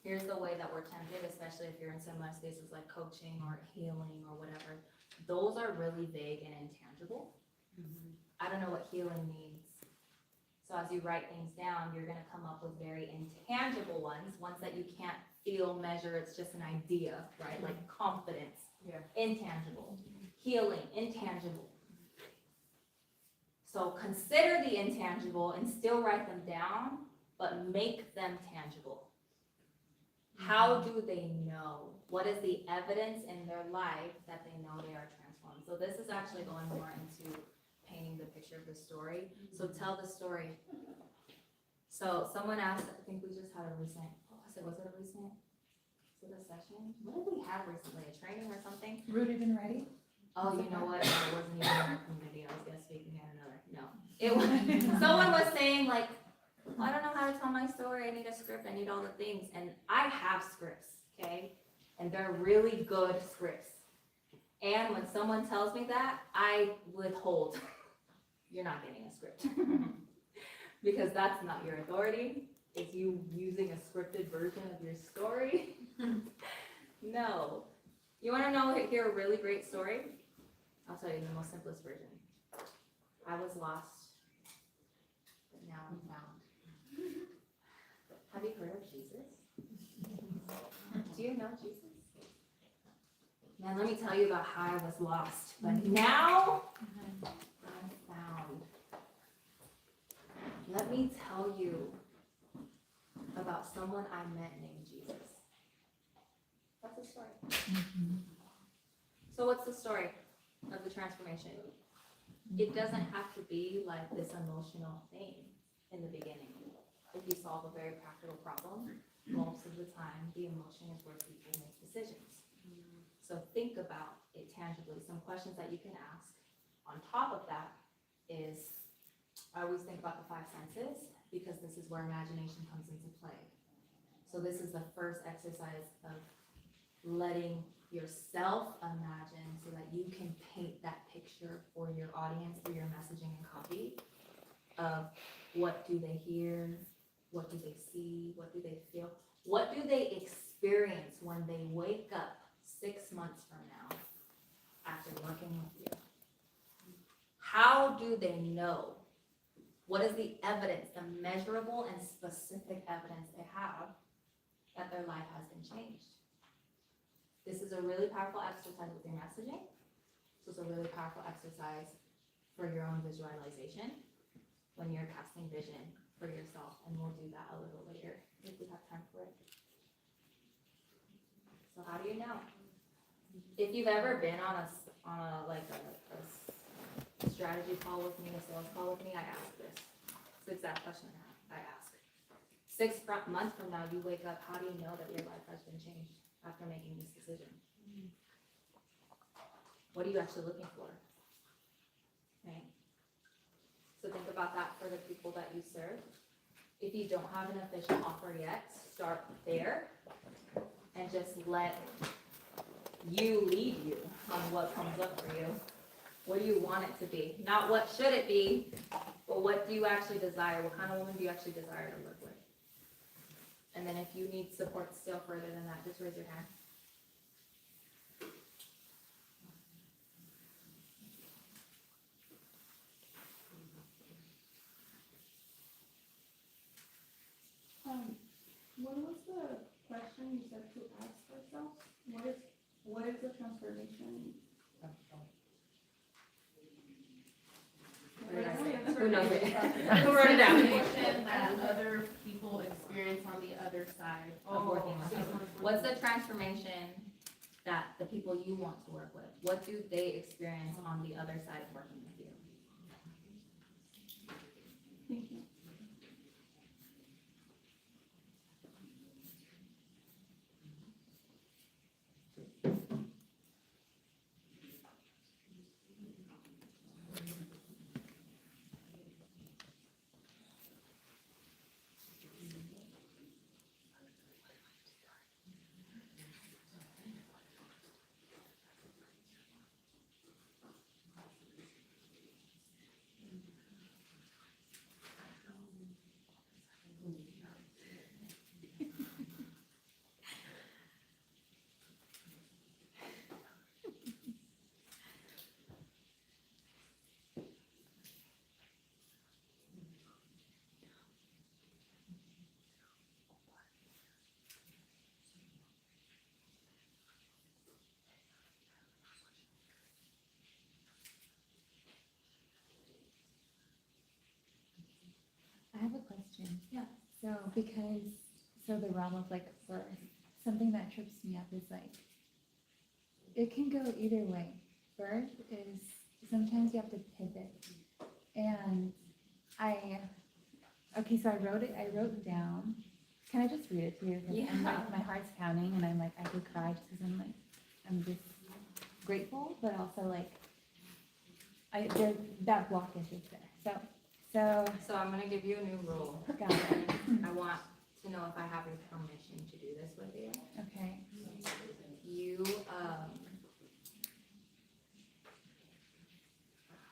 Here's the way that we're tempted, especially if you're in similar spaces like coaching or healing or whatever. Those are really vague and intangible. I don't know what healing means. So as you write things down, you're gonna come up with very intangible ones that you can't feel, measure, it's just an idea, right? Like confidence. Yeah. Intangible. Healing, intangible. So consider the intangible and still write them down, but make them tangible. How do they know? What is the evidence in their life that they know they are transformed? So this is actually going more into painting the picture of the story. So tell the story. So someone asked, I think we just had a recent, was it a recent? Was it a session? What did we have recently? A training or something? Rooted and ready? Oh, you know what? No, it wasn't even in our community. I was gonna speak and get another. No. It was, someone was saying like, I don't know how to tell my story. I need a script. I need all the things. And I have scripts, okay? And they're really good scripts. And when someone tells me that, I withhold. You're not getting a script. Because that's not your authority. It's you using a scripted version of your story. No. You wanna hear a really great story? I'll tell you the most simplest version. I was lost, but now I'm found. Have you heard of Jesus? Do you know Jesus? Man, let me tell you about how I was lost, but now I'm found. Let me tell you about someone I met named Jesus. That's the story. So what's the story of the transformation? It doesn't have to be like this emotional thing in the beginning. If you solve a very practical problem, most of the time, the emotion is where people make decisions. So think about it tangibly. Some questions that you can ask on top of that is, I always think about the 5 senses because this is where imagination comes into play. So this is the first exercise of letting yourself imagine so that you can paint that picture for your audience through your messaging and copy of what do they hear, what do they see, what do they feel, what do they experience when they wake up 6 months from now after working with you. How do they know? What is the evidence, the measurable and specific evidence they have that their life has been changed? This is a really powerful exercise with your messaging. This is a really powerful exercise for your own visualization when you're casting vision for yourself, and we'll do that a little later if we have time for it. So how do you know? If you've ever been on a strategy call with me, a sales call with me, I ask this. It's the exact question I ask. 6 months from now, you wake up, how do you know that your life has been changed after making this decision? What are you actually looking for? Right? So think about that for the people that you serve. If you don't have an official offer yet, start there and just let you lead you on what comes up for you. What do you want it to be? Not what should it be, but what do you actually desire? What kind of woman do you actually desire to work with? And then if you need support still further than that, just raise your hand. What was the question you said to ask ourselves? What is the transformation? What did I say? Who Who knows it? Who wrote it down? Transformation that other people experience on the other side Of working with you. What's the transformation that the people you want to work with, what do they experience on the other side of working with you? Thank you. I have a question. Yeah. So the realm of like birth, something that trips me up is like, it can go either way. Birth is, sometimes you have to pivot. And so I wrote down, can I just read it to you? 'Cause I'm like, my heart's pounding and I'm like, I could cry just because I'm just grateful, but also like, that blockage is there. So I'm gonna give you a new rule. Got it. I want to know if I have your permission to do this with you. Okay. You,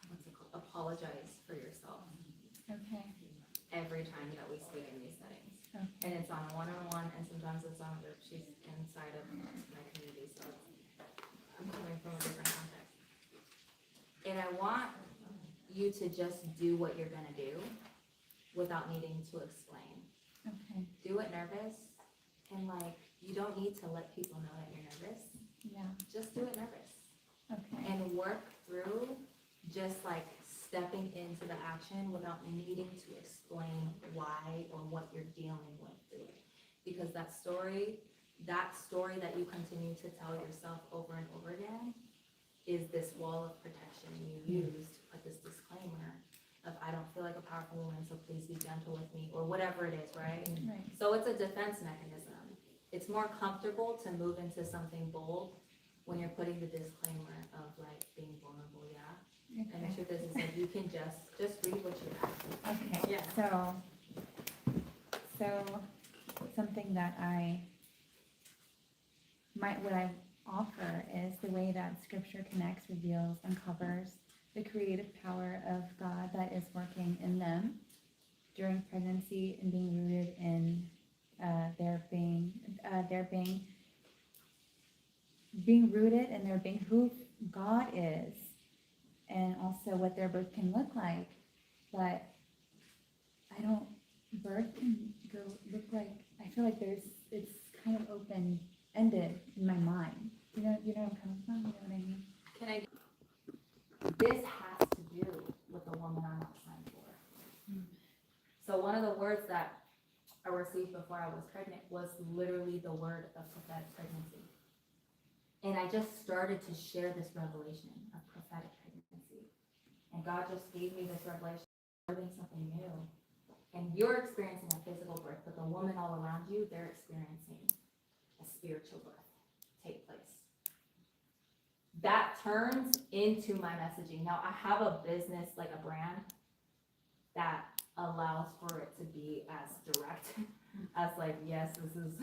what's it called? Apologize for yourself Okay. every time that we speak in these settings. Okay. And it's on a one-on-one, and sometimes it's on a group. She's inside of my community, so I'm coming from a different context. And I want you to just do what you're gonna do without needing to explain. Okay. Do it nervous, and like, you don't need to let people know that you're nervous. Yeah. Just do it nervous. Okay. And work through just like stepping into the action without needing to explain why or what you're dealing with through it. Because that story that you continue to tell yourself over and over again is this wall of protection you use to put this disclaimer of, I don't feel like a powerful woman, so please be gentle with me, or whatever it is, right? Right. So it's a defense mechanism. It's more comfortable to move into something bold when you're putting the disclaimer of like being vulnerable, yeah? And the Okay. truth is that you can just read what you have. Okay. Yeah. So something that what I offer is the way that scripture connects, reveals, uncovers the creative power of God that is working in them during pregnancy and being rooted in being rooted in their being who God is, and also what their birth can look like. But birth can look like, I feel like it's kind of open-ended in my mind. You know where I'm coming from? You know what I mean? This has to do with the woman I'm assigned for. So one of the words that I received before I was pregnant was literally the word of prophetic pregnancy. And I just started to share this revelation of prophetic pregnancy. And God just gave me this revelation, starting something new. And you're experiencing a physical birth, but the woman all around you, they're experiencing a spiritual birth take place. That turns into my messaging. Now, I have a business, like a brand, that allows for it to be as direct as like, yes, this is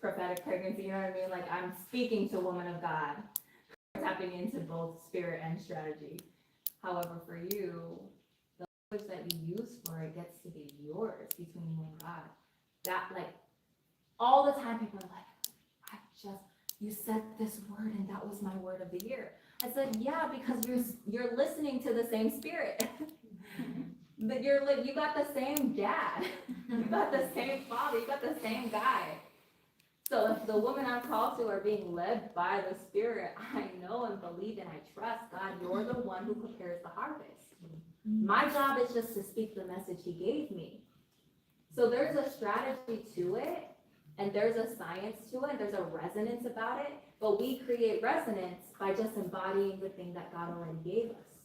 prophetic pregnancy, you know what I mean? Like, I'm speaking to woman of God, tapping into both spirit and strategy. However, for you, the language that you use for it gets to be yours between you and God. That, like, all the time people are like, you said this word and that was my word of the year. I said, yeah, because you're listening to the same spirit. But you got the same dad, you got the same father, you got the same guy. So if the women I'm called to are being led by the Spirit, I know and believe and I trust God, you're the one who prepares the harvest. My job is just to speak the message He gave me. So there's a strategy to it, and there's a science to it, there's a resonance about it, but we create resonance by just embodying the thing that God already gave us.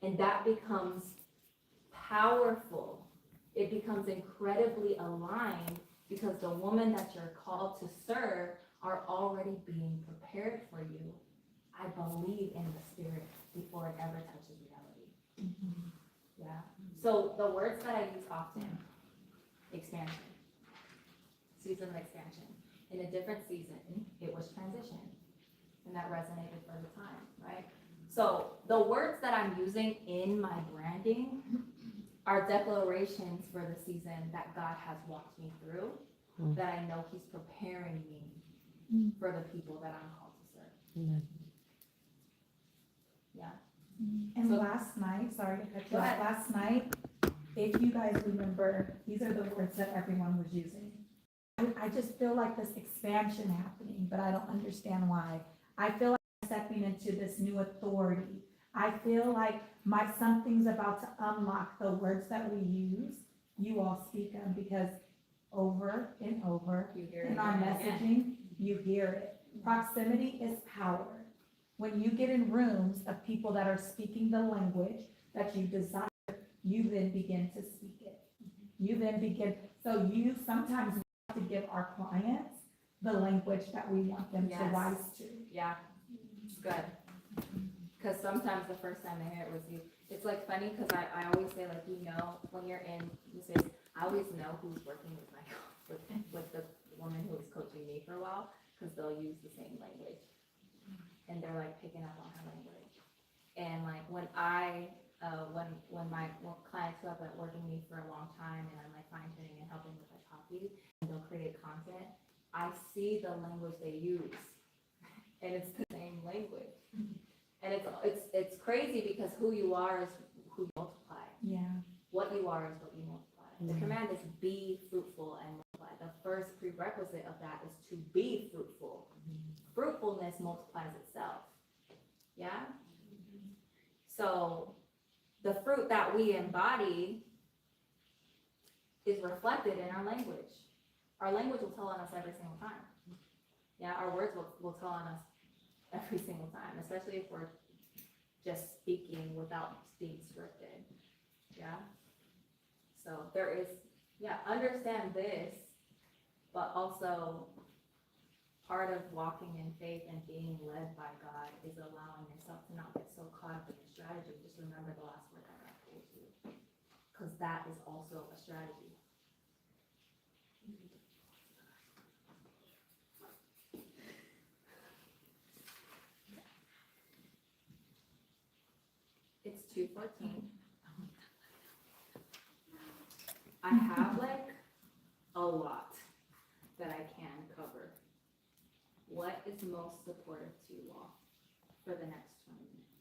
And that becomes powerful. It becomes incredibly aligned because the woman that you're called to serve are already being prepared for you. I believe in the Spirit before it ever touches reality. Yeah. So the words that I use often, expansion, season of expansion. In a different season, it was transition. And that resonated for the time, right? So the words that I'm using in my branding are declarations for the season that God has walked me through, that I know He's preparing me for the people that I'm called to serve. Yeah. And So- last night, sorry to cut you Go off, ahead. last night, if you guys remember, these are the words that everyone was using. I just feel like this expansion happening, but I don't understand why. I feel like I'm stepping into this new authority. I feel like something's about to unlock the words that we use. You all speak them because over and over You hear it in our again and again. messaging, you hear it. Proximity is power. When you get in rooms of people that are speaking the language that you desire, you then begin to speak it. You then begin, so you sometimes have to give our clients the language that we want them to Yes. rise to. Yeah, it's good. Because sometimes the first time I hear it was you. It's like funny because I always say, like, you know, when you're in this is, I always know who's working with my with the woman who was coaching me for a while because they'll use the same language and they're like picking up on her language. And like when my clients who have been working with me for a long time and I'm like fine tuning and helping with my copy and they'll create content, I see the language they use and it's the same language. And it's crazy because who you are is who you multiply. Yeah. What you are is what you multiply. The command is be fruitful and multiply. The first prerequisite of that is to be fruitful. Fruitfulness multiplies itself. Yeah? So the fruit that we embody is reflected in our language. Our language will tell on us every single time. Yeah, our words will tell on us every single time, especially if we're just speaking without being scripted. Yeah. So there is, understand this, but also part of walking in faith and being led by God is allowing yourself to not get so caught up in the strategy. Just remember the last word that I told you, because that is also a strategy. It's 2:14. I have like a lot that I can cover. What is most supportive to you all for the next 20 minutes?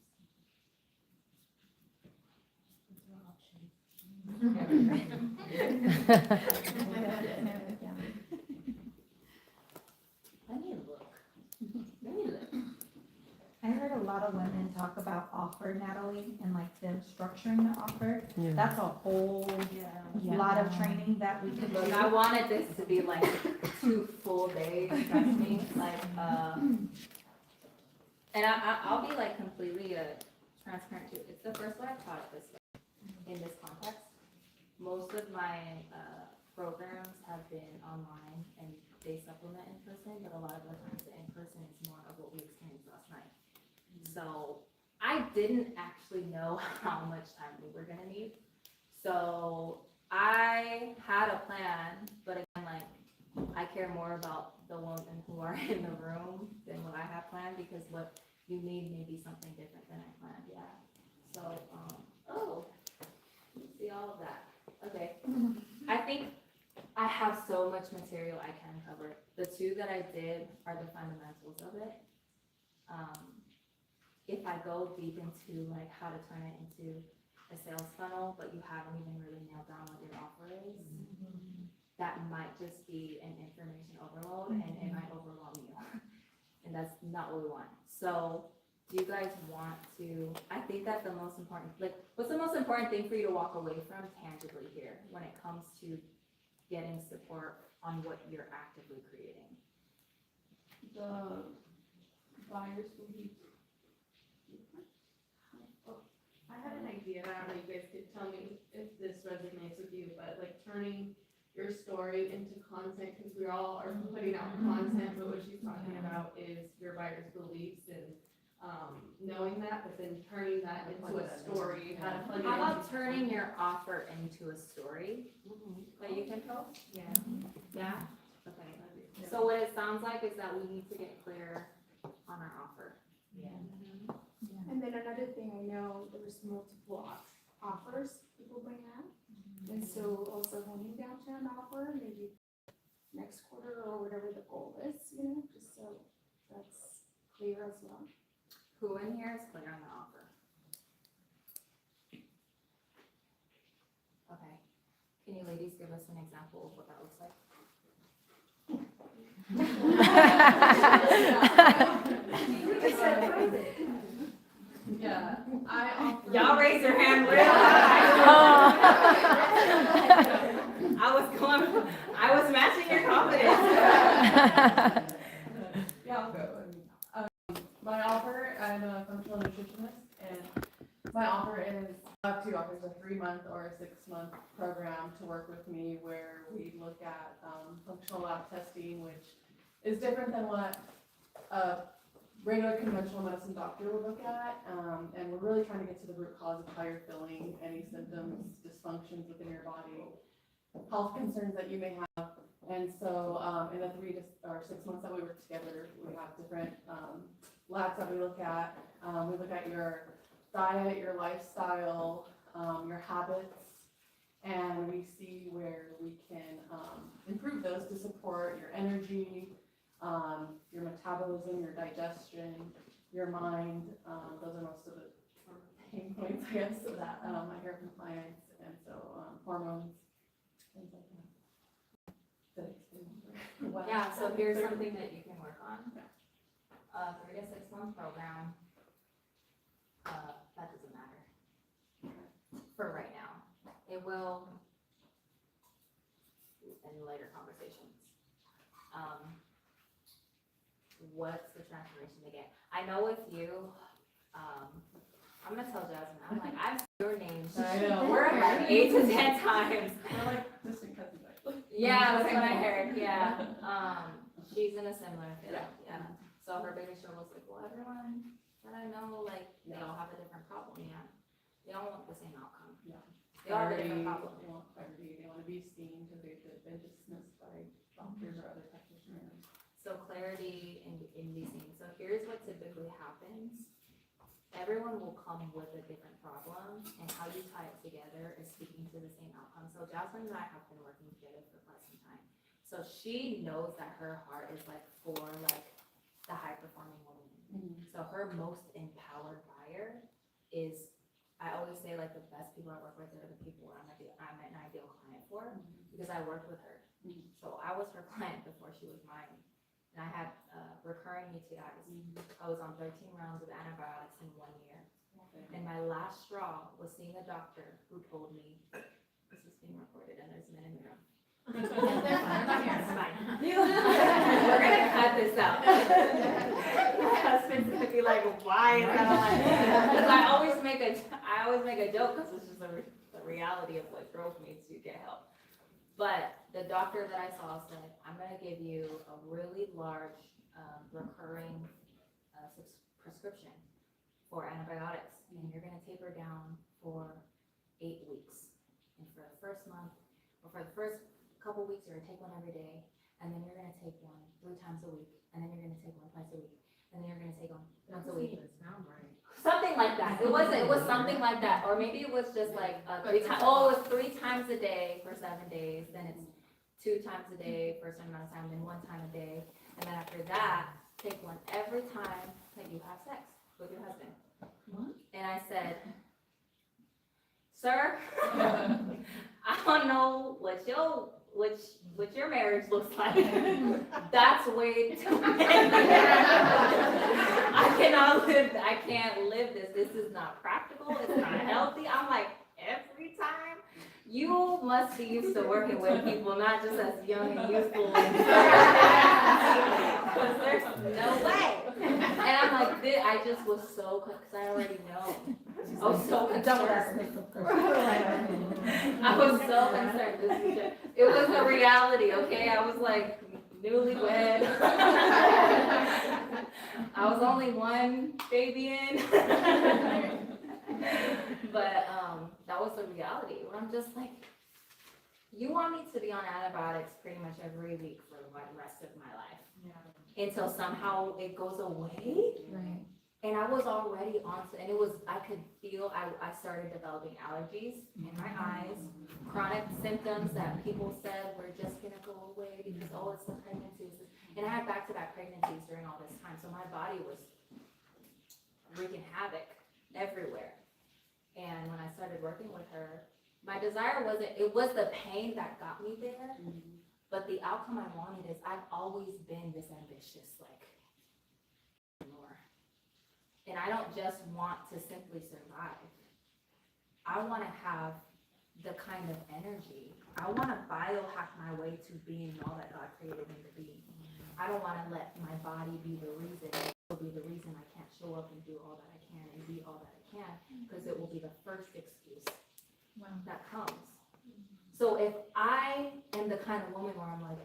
Let me look. I heard a lot of women talk about offer, Natalie, and like them structuring the offer. Yeah. That's a whole lot of training that we could Look, do. I wanted this to be like 2 full days, trust me, like, And I'll be like completely transparent too. It's the first one I've taught it this way, in this context. Most of my programs have been online and they supplement in person, but a lot of the times the in person is more of what we experienced last night. So I didn't actually know how much time we were gonna need. So I had a plan, but again, like, I care more about the women who are in the room than what I have planned, because what you need may be something different than I planned, yeah. So, oh, see all of that, okay. I think I have so much material I can cover. The two that I did are the fundamentals of it. If I go deep into like how to turn it into a sales funnel, but you haven't even really nailed down what your offer is, that might just be an information overload and it might overwhelm you. And that's not what we want. So do you guys want to, I think that the most important, like, what's the most important thing for you to walk away from tangibly here when it comes to getting support on what you're actively creating? The buyer's belief. I had an idea, I don't know, you guys could tell me if this resonates with you, but like turning your story into content, because we all are putting out content, but what she's talking about is your buyer's beliefs and, knowing that, but then turning that into a story, how to plug it How into. about turning your offer into a story that you can tell? Yeah. Yeah? Okay. So what it sounds like is that we need to get clear on our offer. Yeah. And then another thing, I know there's multiple offers people bring out. And so also honing down to an offer, maybe next quarter or whatever the goal is, just so that's clear as well. Who in here is clear on the offer? Okay. Can you ladies give us an example of what that looks like? Yeah, I offer. Y'all raise your hand real high. I was matching your confidence. Yeah, I'll go. My offer, I'm a functional nutritionist, and my offer is, I have two offers, a 3-month or a 6-month program to work with me where we look at functional lab testing, which is different than what a regular conventional medicine doctor would look at. And we're really trying to get to the root cause of how you're feeling, any symptoms, dysfunctions within your body, health concerns that you may have. And so in the 3 or 6 months that we work together, we have different labs that we look at. We look at your diet, your lifestyle, your habits, and we see where we can improve those to support your energy, your metabolism, your digestion, your mind. Those are most of the pain points, I guess, that I hear from clients, and so hormones, things like that. Yeah, so here's something that you can work on. 3 to 6 month program, that doesn't matter for right now. It will in later conversations. What's the transformation to get? I know with you, I'm gonna tell Jasmine, I'm like, I've said your name. I know. We're like 8 to 10 times. We're like distant cousins, actually. Yeah, that's what I heard, yeah. She's in a similar field, yeah. So her biggest struggle is like, well, everyone that I know, like, they all have a different problem, yeah. They all want the same outcome. Yeah. They all have a different problem. They want clarity, they want to be seen because they've been dismissed by doctors or other practitioners. So clarity in these things. So here's what typically happens. Everyone will come with a different problem, and how you tie it together is speaking to the same outcome. So Jasmine and I have been working together for quite some time. So she knows that her heart is like for like the high performing woman. So her most empowered buyer is, I always say like the best people I work with are the people I'm an ideal client for, because I worked with her. So I was her client before she was mine. And I had recurring UTIs. I was on 13 rounds of antibiotics in 1 year. And my last straw was seeing a doctor who told me, this is being recorded and there's men in the room. It's fine. We're gonna cut this out. My husband Brandon's gonna be like, why is that on my head? Because I always make a joke, because it's just the reality of what drove me to get help. But the doctor that I saw said, I'm gonna give you a really large, recurring, prescription for antibiotics, and you're gonna taper down for 8 weeks. And for the first month, or for the first couple weeks, you're gonna take one every day, and then you're gonna take one 3 times a week, and then you're gonna take one twice a week, and then you're gonna take one once a week. Something like that. It was something like that, or maybe it was just like, it was 3 times a day for 7 days, then it's 2 times a day for a certain amount of time, then 1 time a day, and then after that, take one every time that you have sex with your husband. And I said, sir, I don't know what your marriage looks like. That's way too many. I can't live this. This is not practical. It's not healthy. I'm like, every time? You must be used to working with people, not just as young and youthful. Because there's no way. And I'm like, I just was so, because I already know. I was so concerned. I was so concerned. It was the reality, okay? I was like newlywed. I was only 1 baby in. But that was the reality. Where I'm just like, you want me to be on antibiotics pretty much every week for the rest of my life. Yeah. Until somehow it goes away. Right. And I was already and I could feel, I started developing allergies in my eyes, chronic symptoms that people said were just gonna go away because, oh, it's the pregnancies. And I had back-to-back pregnancies during all this time, so my body was wreaking havoc everywhere. And when I started working with her, my desire it was the pain that got me there, but the outcome I wanted is I've always been this ambitious, like, more. And I don't just want to simply survive. I want to have the kind of energy. I want to biohack my way to being all that God created me to be. I don't want to let my body be the reason I can't show up and do all that I can and be all that I can, because it will be the first excuse that comes. So if I am the kind of woman where I'm like,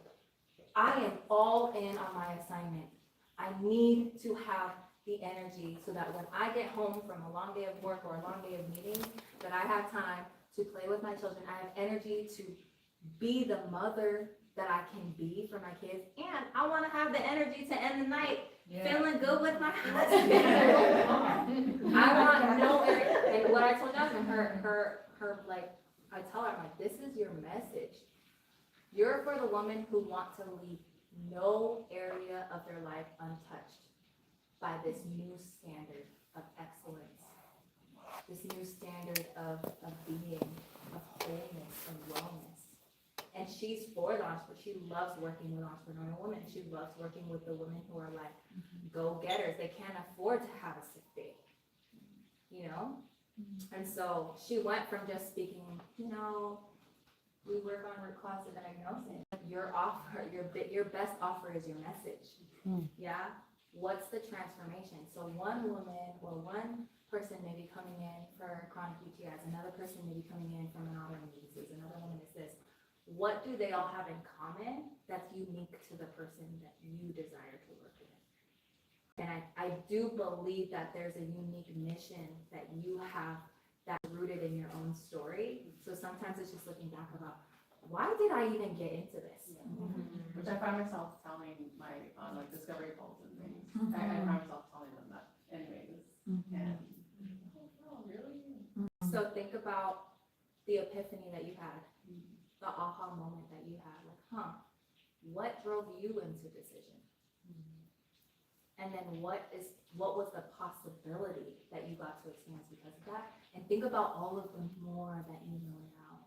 I am all in on my assignment, I need to have the energy so that when I get home from a long day of work or a long day of meetings, that I have time to play with my children. I have energy to be the mother that I can be for my kids, and I want to have the energy to end the night feeling good with my husband. I want no area. And what I told Jasmine, her like, I tell her, I'm like, this is your message. You're for the woman who want to leave no area of their life untouched by this new standard of excellence, this new standard of being, of wholeness and wellness. And she's for the entrepreneur. She loves working with entrepreneurial women. She loves working with the women who are like go-getters. They can't afford to have a sick day, you know? And so she went from just speaking, we work on root cause of diagnosis. Your offer, your best offer is your message. Yeah? What's the transformation? So one woman or one person may be coming in for chronic UTIs, another person may be coming in from an autoimmune disease, another woman is this. What do they all have in common that's unique to the person that you desire to work with? And I do believe that there's a unique mission that you have that's rooted in your own story. So sometimes it's just looking back about, why did I even get into this? Which I find myself telling on like discovery calls and things. I find myself telling them that anyways. And oh, really? So think about the epiphany that you had, the aha moment that you had, like, what drove you into decision? And then what was the possibility that you got to experience because of that? And think about all of the more that you know now.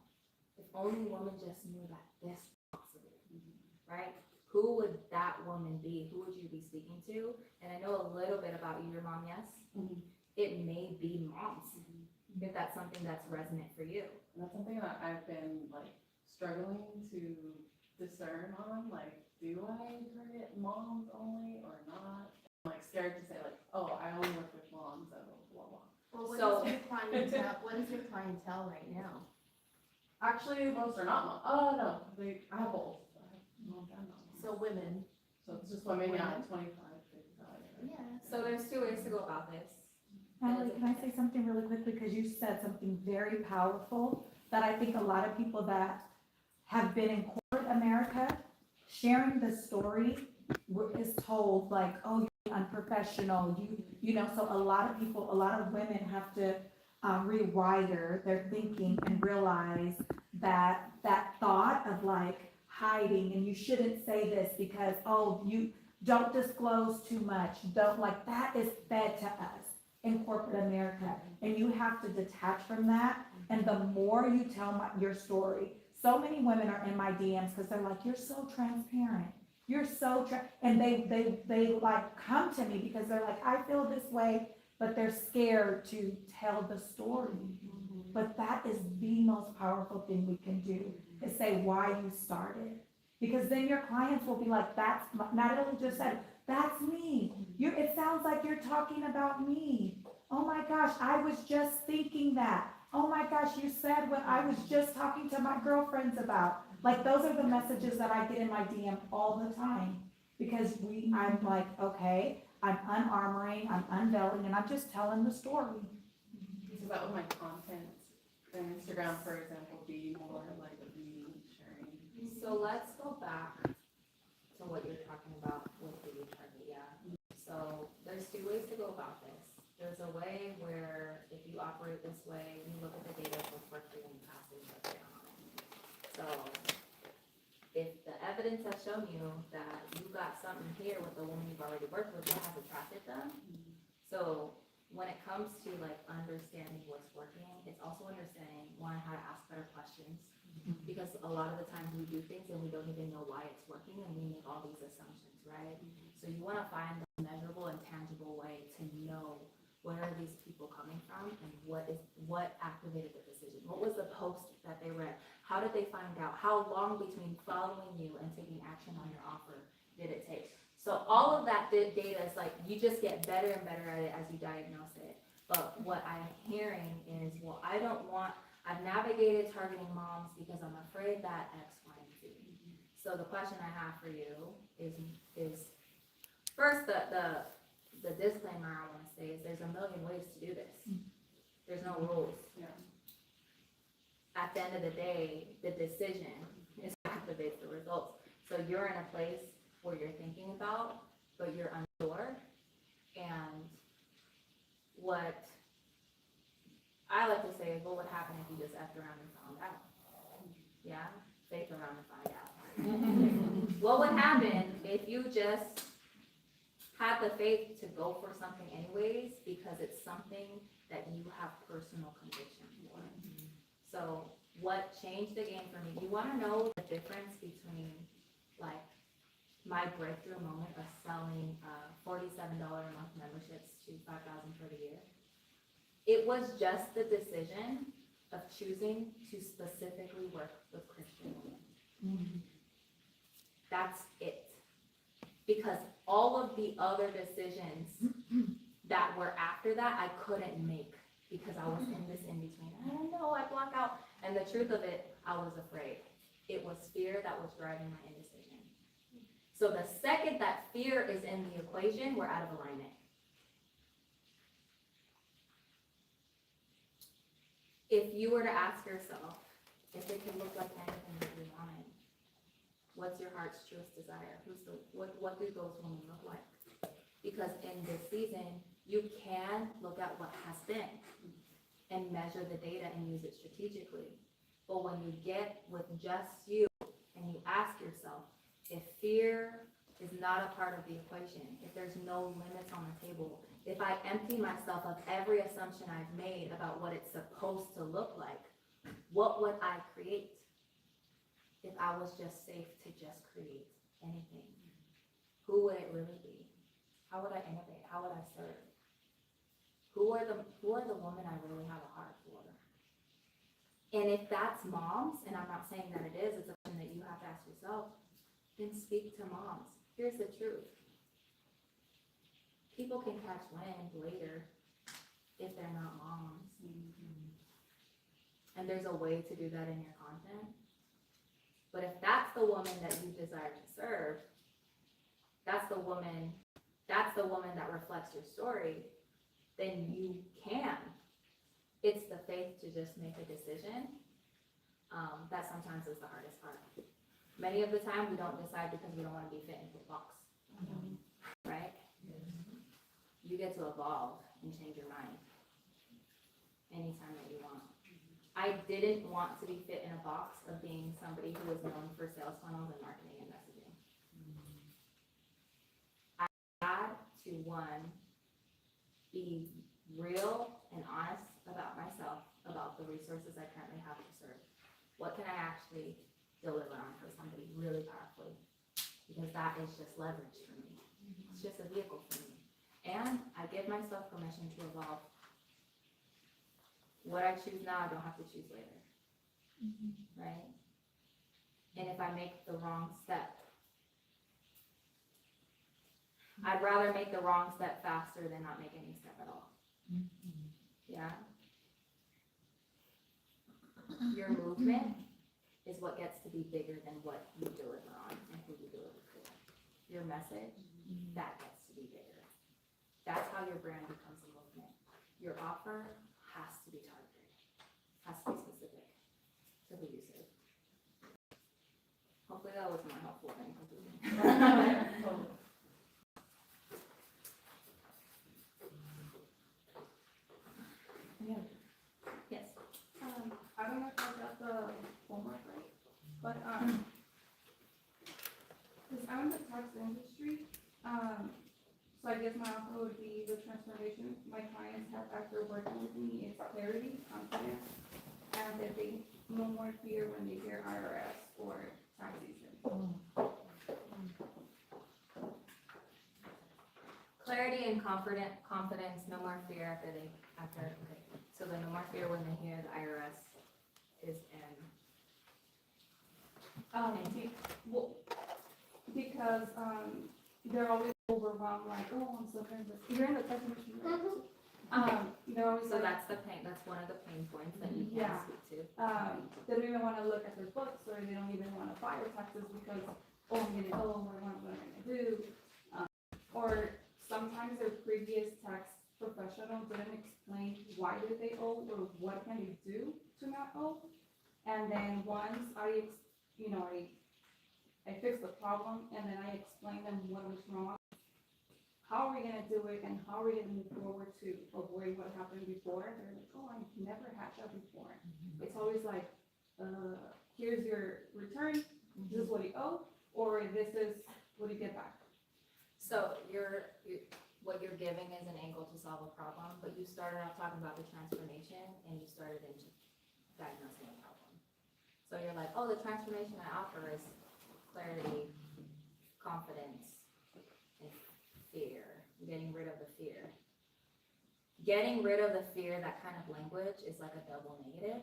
If only women just knew that this was possible, right? Who would that woman be? Who would you be speaking to? And I know a little bit about you, your mom, yes? It may be moms, if that's something that's resonant for you. And that's something that I've been like struggling to discern on, like, do I target moms only or not? Like scared to say like, oh, I only work with moms, and blah, blah, blah. Well, So- what is your clientele right now? Actually, most are not moms. Oh, no, I have both. I have moms and not moms. So women. So it's just women, yeah, 25, 55. Yeah. So there's two ways to go about this. Natalie, can I say something really quickly, because you said something very powerful that I think a lot of people that have been in corporate America, sharing the story is told like, oh, you're unprofessional, you know, so a lot of people, a lot of women have to rewire their thinking and realize that that thought of like hiding and you shouldn't say this because, oh, you don't disclose too much, don't, like, that is fed to us in corporate America. And you have to detach from that. And the more you tell your story, so many women are in my DMs because they're like, you're so transparent. You're so, and they like come to me because they're like, I feel this way, but they're scared to tell the story. But that is the most powerful thing we can do, is say why you started. Because then your clients will be like, that's, Natalie just said, that's me. It sounds like you're talking about me. Oh my gosh, I was just thinking that. Oh my gosh, you said what I was just talking to my girlfriends about. Like, those are the messages that I get in my DM all the time. Because I'm like, okay, I'm unarmoring, I'm unveiling, and I'm just telling the story. So that would my content, and Instagram, for example, be more like me sharing. So let's go back to what you're talking about with the attorney, yeah. So there's two ways to go about this. There's a way where if you operate this way, you look at the data for quickly and you pass it down on it. So if the evidence has shown you that you got something here with the woman you've already worked with, what has attracted them? So when it comes to like understanding what's working, it's also understanding, one, how to ask better questions. Because a lot of the times we do things and we don't even know why it's working and we make all these assumptions, right? So you wanna find a measurable and tangible way to know where are these people coming from and what activated the decision? What was the post that they read? How did they find out? How long between following you and taking action on your offer did it take? So all of that data is like, you just get better and better at it as you diagnose it. But what I'm hearing is, well, I've navigated targeting moms because I'm afraid that X, Y, and Z. So the question I have for you is first, the disclaimer I want to say is there's a million ways to do this. There's no rules. Yeah. At the end of the day, the decision is what activates the results. So you're in a place where you're thinking about, but you're unsure. And what I like to say is, what would happen if you just effed around and found out? Yeah, faked around and find out. What would happen if you just had the faith to go for something anyways, because it's something that you have personal conviction for? So what changed the game for me? You want to know the difference between like my breakthrough moment of selling $47 a month memberships to $5,000 for the year? It was just the decision of choosing to specifically work with Christian women. That's it. Because all of the other decisions that were after that, I couldn't make because I was in this in-between. I don't know, I block out. And the truth of it, I was afraid. It was fear that was driving my indecision. So the second that fear is in the equation, we're out of alignment. If you were to ask yourself if it could look like anything that you wanted, what's your heart's truest desire? What do those women look like? Because in this season, you can look at what has been and measure the data and use it strategically. But when you get with just you and you ask yourself, if fear is not a part of the equation, if there's no limits on the table, if I empty myself of every assumption I've made about what it's supposed to look like, what would I create if I was just safe to just create anything? Who would it really be? How would I innovate? How would I serve? Who are the women I really have a heart for? And if that's moms, and I'm not saying that it is, it's a question that you have to ask yourself, then speak to moms. Here's the truth. people can catch wind later if they're not moms. And there's a way to do that in your content. But if that's the woman that you desire to serve, that's the woman that reflects your story, then you can. It's the faith to just make a decision. That sometimes is the hardest part. Many of the time, we don't decide because we don't want to be fit into a box, right? You get to evolve and change your mind anytime that you want. I didn't want to be fit in a box of being somebody who was known for sales funnels and marketing and messaging. I had to, one, be real and honest about myself, about the resources I currently have to serve. What can I actually deliver on for somebody really powerfully? Because that is just leverage for me. It's just a vehicle for me. And I give myself permission to evolve. What I choose now, I don't have to choose later, right? And if I make the wrong step, I'd rather make the wrong step faster than not make any step at all. Yeah? Your movement is what gets to be bigger than what you deliver on and who you deliver to. Your message, that gets to be bigger. That's how your brand becomes a movement. Your offer has to be targeted, has to be specific to who you serve. Hopefully that was more helpful than confusing. Yes. I don't know if I got the homework right, but, cause I'm in the tax industry, so I guess my offer would be the transformation my clients have after working with me is clarity, confidence, and that they no more fear when they hear IRS or tax season. Clarity and confidence, no more fear okay. So the no more fear when they hear the IRS is in. Well, because, they're always overwhelmed, like, oh, I'm so nervous. You're in the tax industry, right? They're always So like, that's the pain, that's one of the pain points that you Yeah. can speak to. they don't even wanna look at their books, or they don't even wanna file taxes because, oh, I'm gonna owe, what am I gonna do? Or sometimes their previous tax professional didn't explain why did they owe, or what can they do to not owe. And then once I fix the problem, and then I explain them what was wrong, how are we gonna do it, and how are we gonna move forward to avoid what happened before? They're like, oh, I never had that before. It's always like, here's your return, this is what you owe, or this is what you get back. So what you're giving is an angle to solve a problem, but you started off talking about the transformation and you started into diagnosing a problem. So you're like, oh, the transformation I offer is clarity, confidence, and fear, getting rid of the fear. Getting rid of the fear, that kind of language is like a double negative.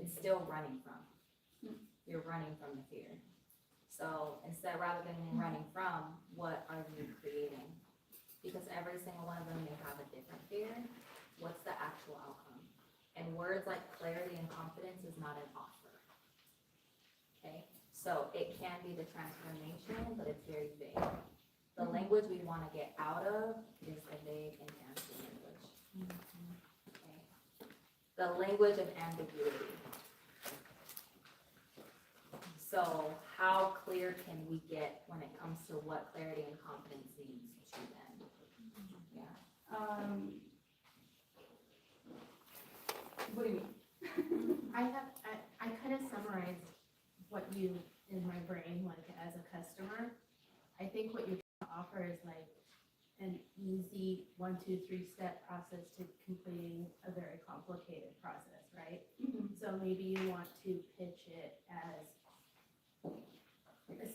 It's still running from. You're running from the fear. So instead, rather than running from, what are you creating? Because every single one of them may have a different fear. What's the actual outcome? And words like clarity and confidence is not an offer. Okay? So it can be the transformation, but it's very vague. The language we want to get out of is a vague and fancy language. Okay? The language of ambiguity. So how clear can we get when it comes to what clarity and confidence means to them? Yeah. What do you mean? I kind of summarized what you, in my brain, like as a customer. I think what you're trying to offer is like an easy 1, 2, 3 step process to completing a very complicated process, right? So maybe you want to pitch it as a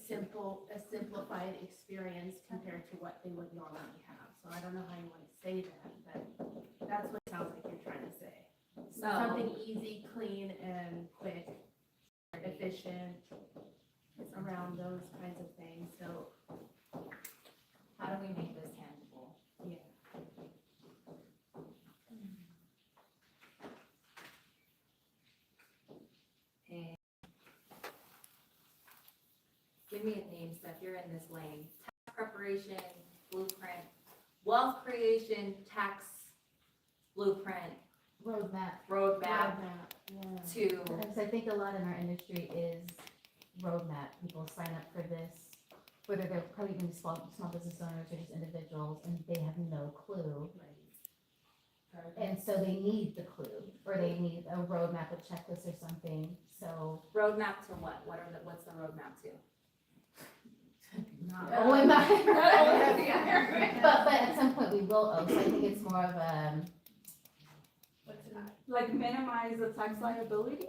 simplified experience compared to what they would normally have. So I don't know how you want to say that, but that's what it sounds like you're trying to say. So Something easy, clean, and quick, efficient, around those kinds of things. So how do we make this tangible? give me a name, Steph, you're in this lane. Tax preparation, blueprint, wealth creation, tax blueprint, Roadmap. roadmap to, Because I think a lot in our industry is roadmap. People sign up for this, whether they're probably even small business owners or just individuals, and they have no clue. And so they need the clue, or they need a roadmap, a checklist or something, so. roadmap to what? What's the roadmap to? Oh, am I? Yeah. But at some point we will owe, so I think it's more of a, Like minimize the tax liability?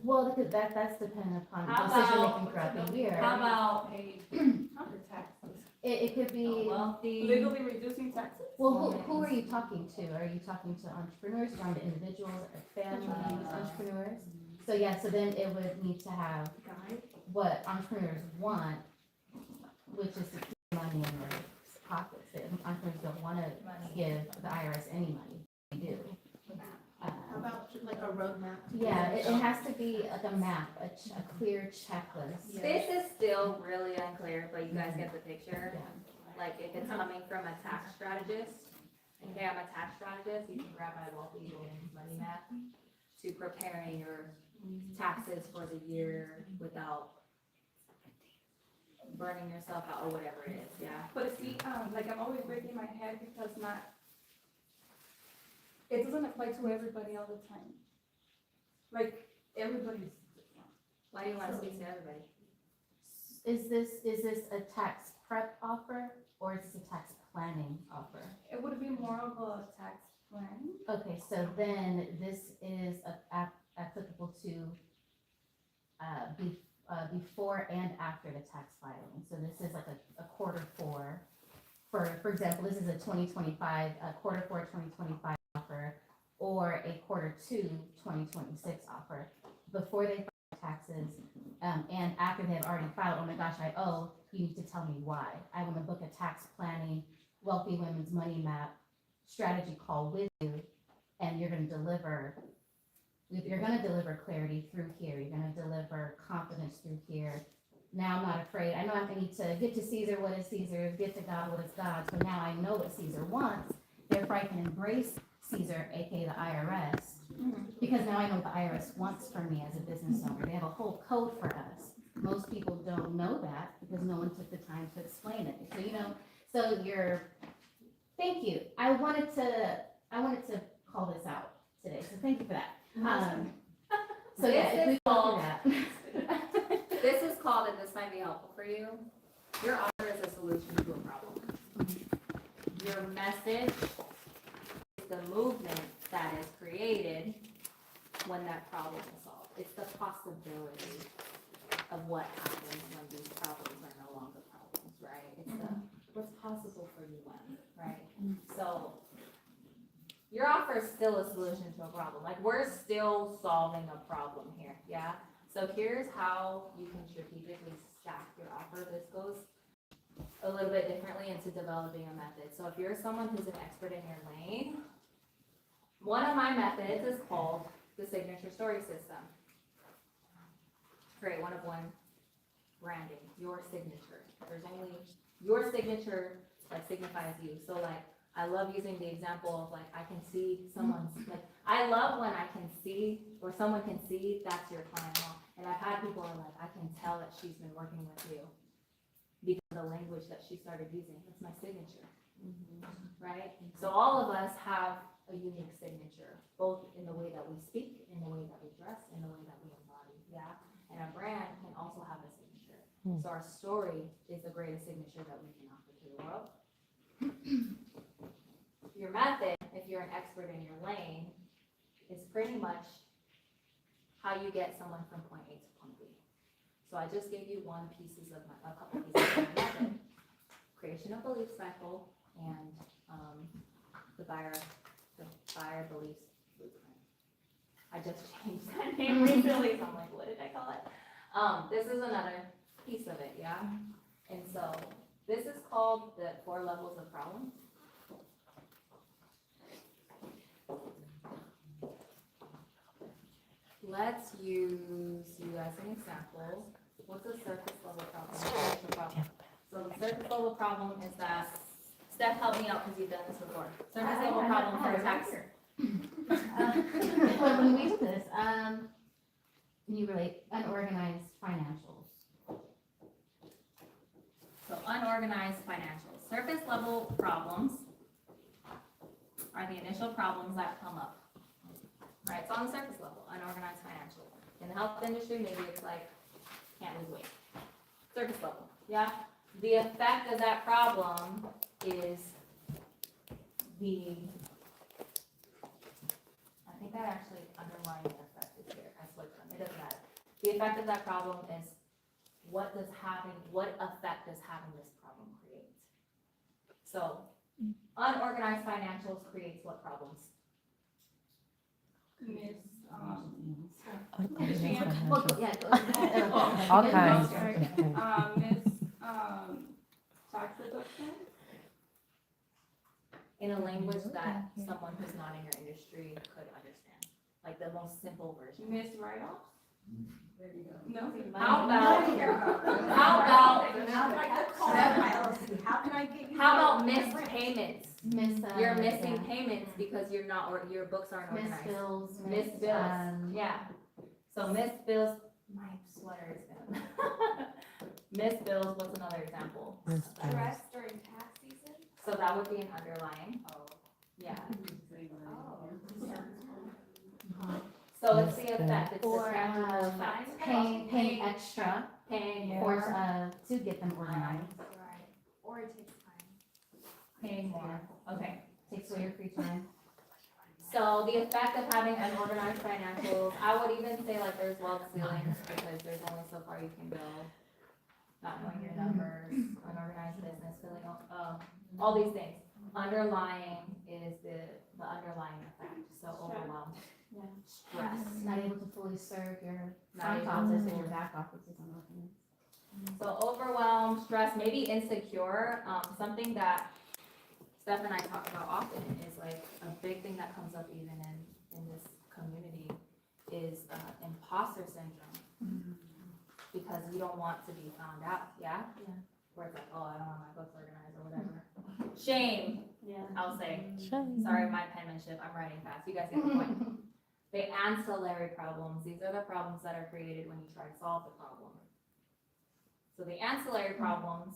well, because that's dependent upon How decision about- making throughout the year. How about Under taxes. It could be, wealthy? Legally reducing taxes? well, who are you talking to? Are you talking to entrepreneurs, talking to individuals, families, entrepreneurs? So yeah, so then it would need to have what entrepreneurs want, which is to keep money in their pockets. The entrepreneurs don't wanna give the IRS any money, they do. How about like a roadmap? Yeah, it has to be like a map, a clear checklist. This is still really unclear, but you guys get the picture. Yeah. Like if it's coming from a tax strategist, okay, I'm a tax strategist, you can grab my wealthy women's money map to preparing your taxes for the year without burning yourself out or whatever it is, yeah. But see, like I'm always breaking my head because it doesn't apply to everybody all the time. Like, everybody's different. Why do you want to speak to everybody? Is this a tax prep offer or is this a tax planning offer? It would be more of a tax plan. Okay, so then this is applicable to before and after the tax filing. So this is like a quarter four. For example, this is a 2025, quarter four 2025 offer or a quarter two 2026 offer. Before they file taxes and after they've already filed, oh my gosh, I owe, you need to tell me why. I want to book a tax planning, wealthy women's money map strategy call with you, and you're going to deliver clarity through here. You're going to deliver confidence through here. Now I'm not afraid. I know I need to get to Caesar what is Caesar's, get to God what is God. So now I know what Caesar wants. Therefore, I can embrace Caesar, aka the IRS, because now I know what the IRS wants from me as a business owner. They have a whole code for us. Most people don't know that because no one took the time to explain it. So thank you. I wanted to call this out today, so thank you for that. So yeah, if we go through that. This is called, and this might be helpful for you, your offer is a solution to a problem. Your message is the movement that is created when that problem is solved. It's the possibility of what happens when these problems are no longer problems, right? It's the what's possible for you when, right? So your offer is still a solution to a problem. Like we're still solving a problem here, yeah? So here's how you can strategically stack your offer. This goes a little bit differently into developing a method. So if you're someone who's an expert in your lane, one of my methods is called the signature story system. Create one of one branding, your signature. There's only your signature like signifies you. So like I love using the example of like I can see someone's like I love when I can see or someone can see that's your client. And I've had people are like, I can tell that she's been working with you because of the language that she started using. That's my signature, right? So all of us have a unique signature, both in the way that we speak, in the way that we dress, in the way that we embody, yeah? And a brand can also have a signature. So our story is the greatest signature that we can offer to the world. Your method, if you're an expert in your lane, is pretty much how you get someone from point A to point B. So I just gave you a couple pieces of my method, creation of belief cycle and the buyer beliefs blueprint. I just changed that name recently, so I'm like, what did I call it? This is another piece of it, yeah? And so this is called the 4 levels of problem. Let's use you as an example. what's a surface level problem? Initial problem. So the surface level problem is that, Steph, help me out because you've done this before. Surface level problem for a tax. When we do this, can you relate unorganized financials? So unorganized financials. Surface level problems are the initial problems that come up. Right, it's on the surface level, unorganized financials. In the health industry, maybe it's like, can't lose weight. Surface level, yeah? The effect of that problem is I think that actually underlying effect is here, I switched them, it doesn't matter. The effect of that problem is what effect does having this problem create? So, unorganized financials creates what problems? Well, yeah, go ahead. All kinds. Tax deduction? In a language that someone who's not in your industry could understand, like the most simple version. Miss write-offs? There you go. No? How about missed payments? You're missing payments because you're not, or your books aren't Missed organized. bills. Missed bills, yeah. So missed bills, my sweater is gonna. Missed bills, what's another example? Stress during tax season? So that would be an underlying. Yeah. So it's the effect, it's the Or, tangible effect. paying extra Paying for, more, to get them organized. Right. Or it takes time. paying more, okay. Takes away your free time. So the effect of having unorganized financials, I would even say like there's wealth ceilings because there's only so far you can go. Not knowing your numbers, unorganized business, feeling, all these things. Underlying is the underlying effect, so overwhelmed. Yeah. Stress. Not able to fully serve your Not front able office to. and your back office is unorganized. So overwhelmed, stress, maybe insecure, something that Steph and I talk about often is like a big thing that comes up even in this community is imposter syndrome. Because you don't want to be found out, yeah? Yeah. Where it's like, oh, I don't have my books organized or whatever. Shame, Yeah. I'll say. Sorry, my penmanship, I'm writing fast, you guys get the point. The ancillary problems, these are the problems that are created when you try to solve the problem. So the ancillary problems,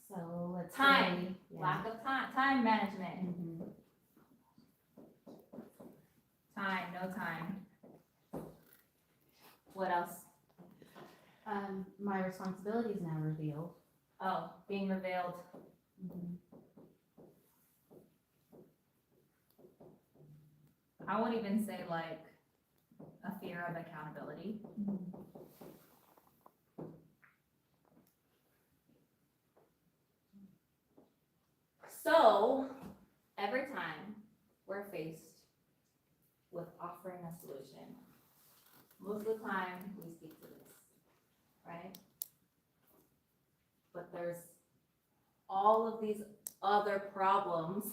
So let's Time. say. Yeah. lack of time management, Mhm. time, no time. What else? My responsibility is now revealed. Oh, being revealed. I would even say like a fear of accountability. So, every time we're faced with offering a solution, most of the time we speak to this, right? But there's all of these other problems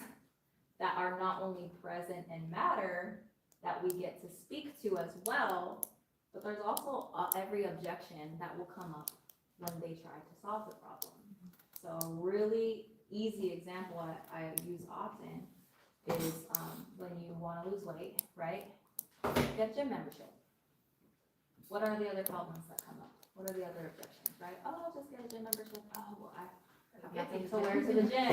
that are not only present and matter that we get to speak to as well, but there's also every objection that will come up when they try to solve the problem. So a really easy example I use often is when you want to lose weight, right? Get gym membership. What are the other problems that come up? What are the other objections, right? Oh, I'll just get a gym membership. Oh, well, I have nothing to wear to the gym.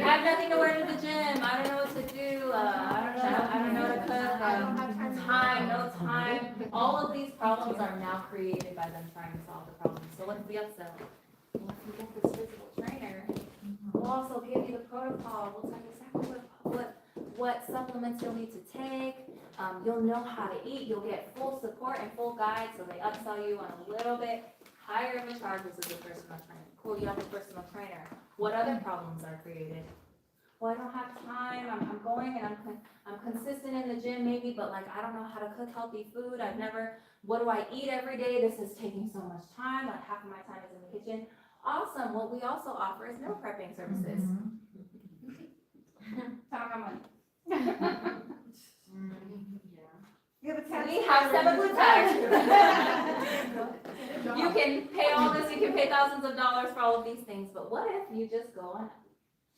I have nothing to wear to the gym. I don't know what to do. I don't know to cook. I don't have time. Time, no time. All of these problems are now created by them trying to solve the problem. So what's the upsell? Well, if you get this physical trainer, we'll also give you the protocol. We'll tell you exactly what supplements you'll need to take. You'll know how to eat. You'll get full support and full guide. So they upsell you on a little bit higher of a charge, which is a personal trainer. Cool, you have a personal trainer. What other problems are created? Well, I don't have time. I'm going and I'm consistent in the gym maybe, but like I don't know how to cook healthy food. What do I eat every day? This is taking so much time. Like half of my time is in the kitchen. Awesome. What we also offer is meal prepping services. Time on money. Yeah, but We have semaglutide. You can pay all this, you can pay thousands of dollars for all of these things, but what if you just go on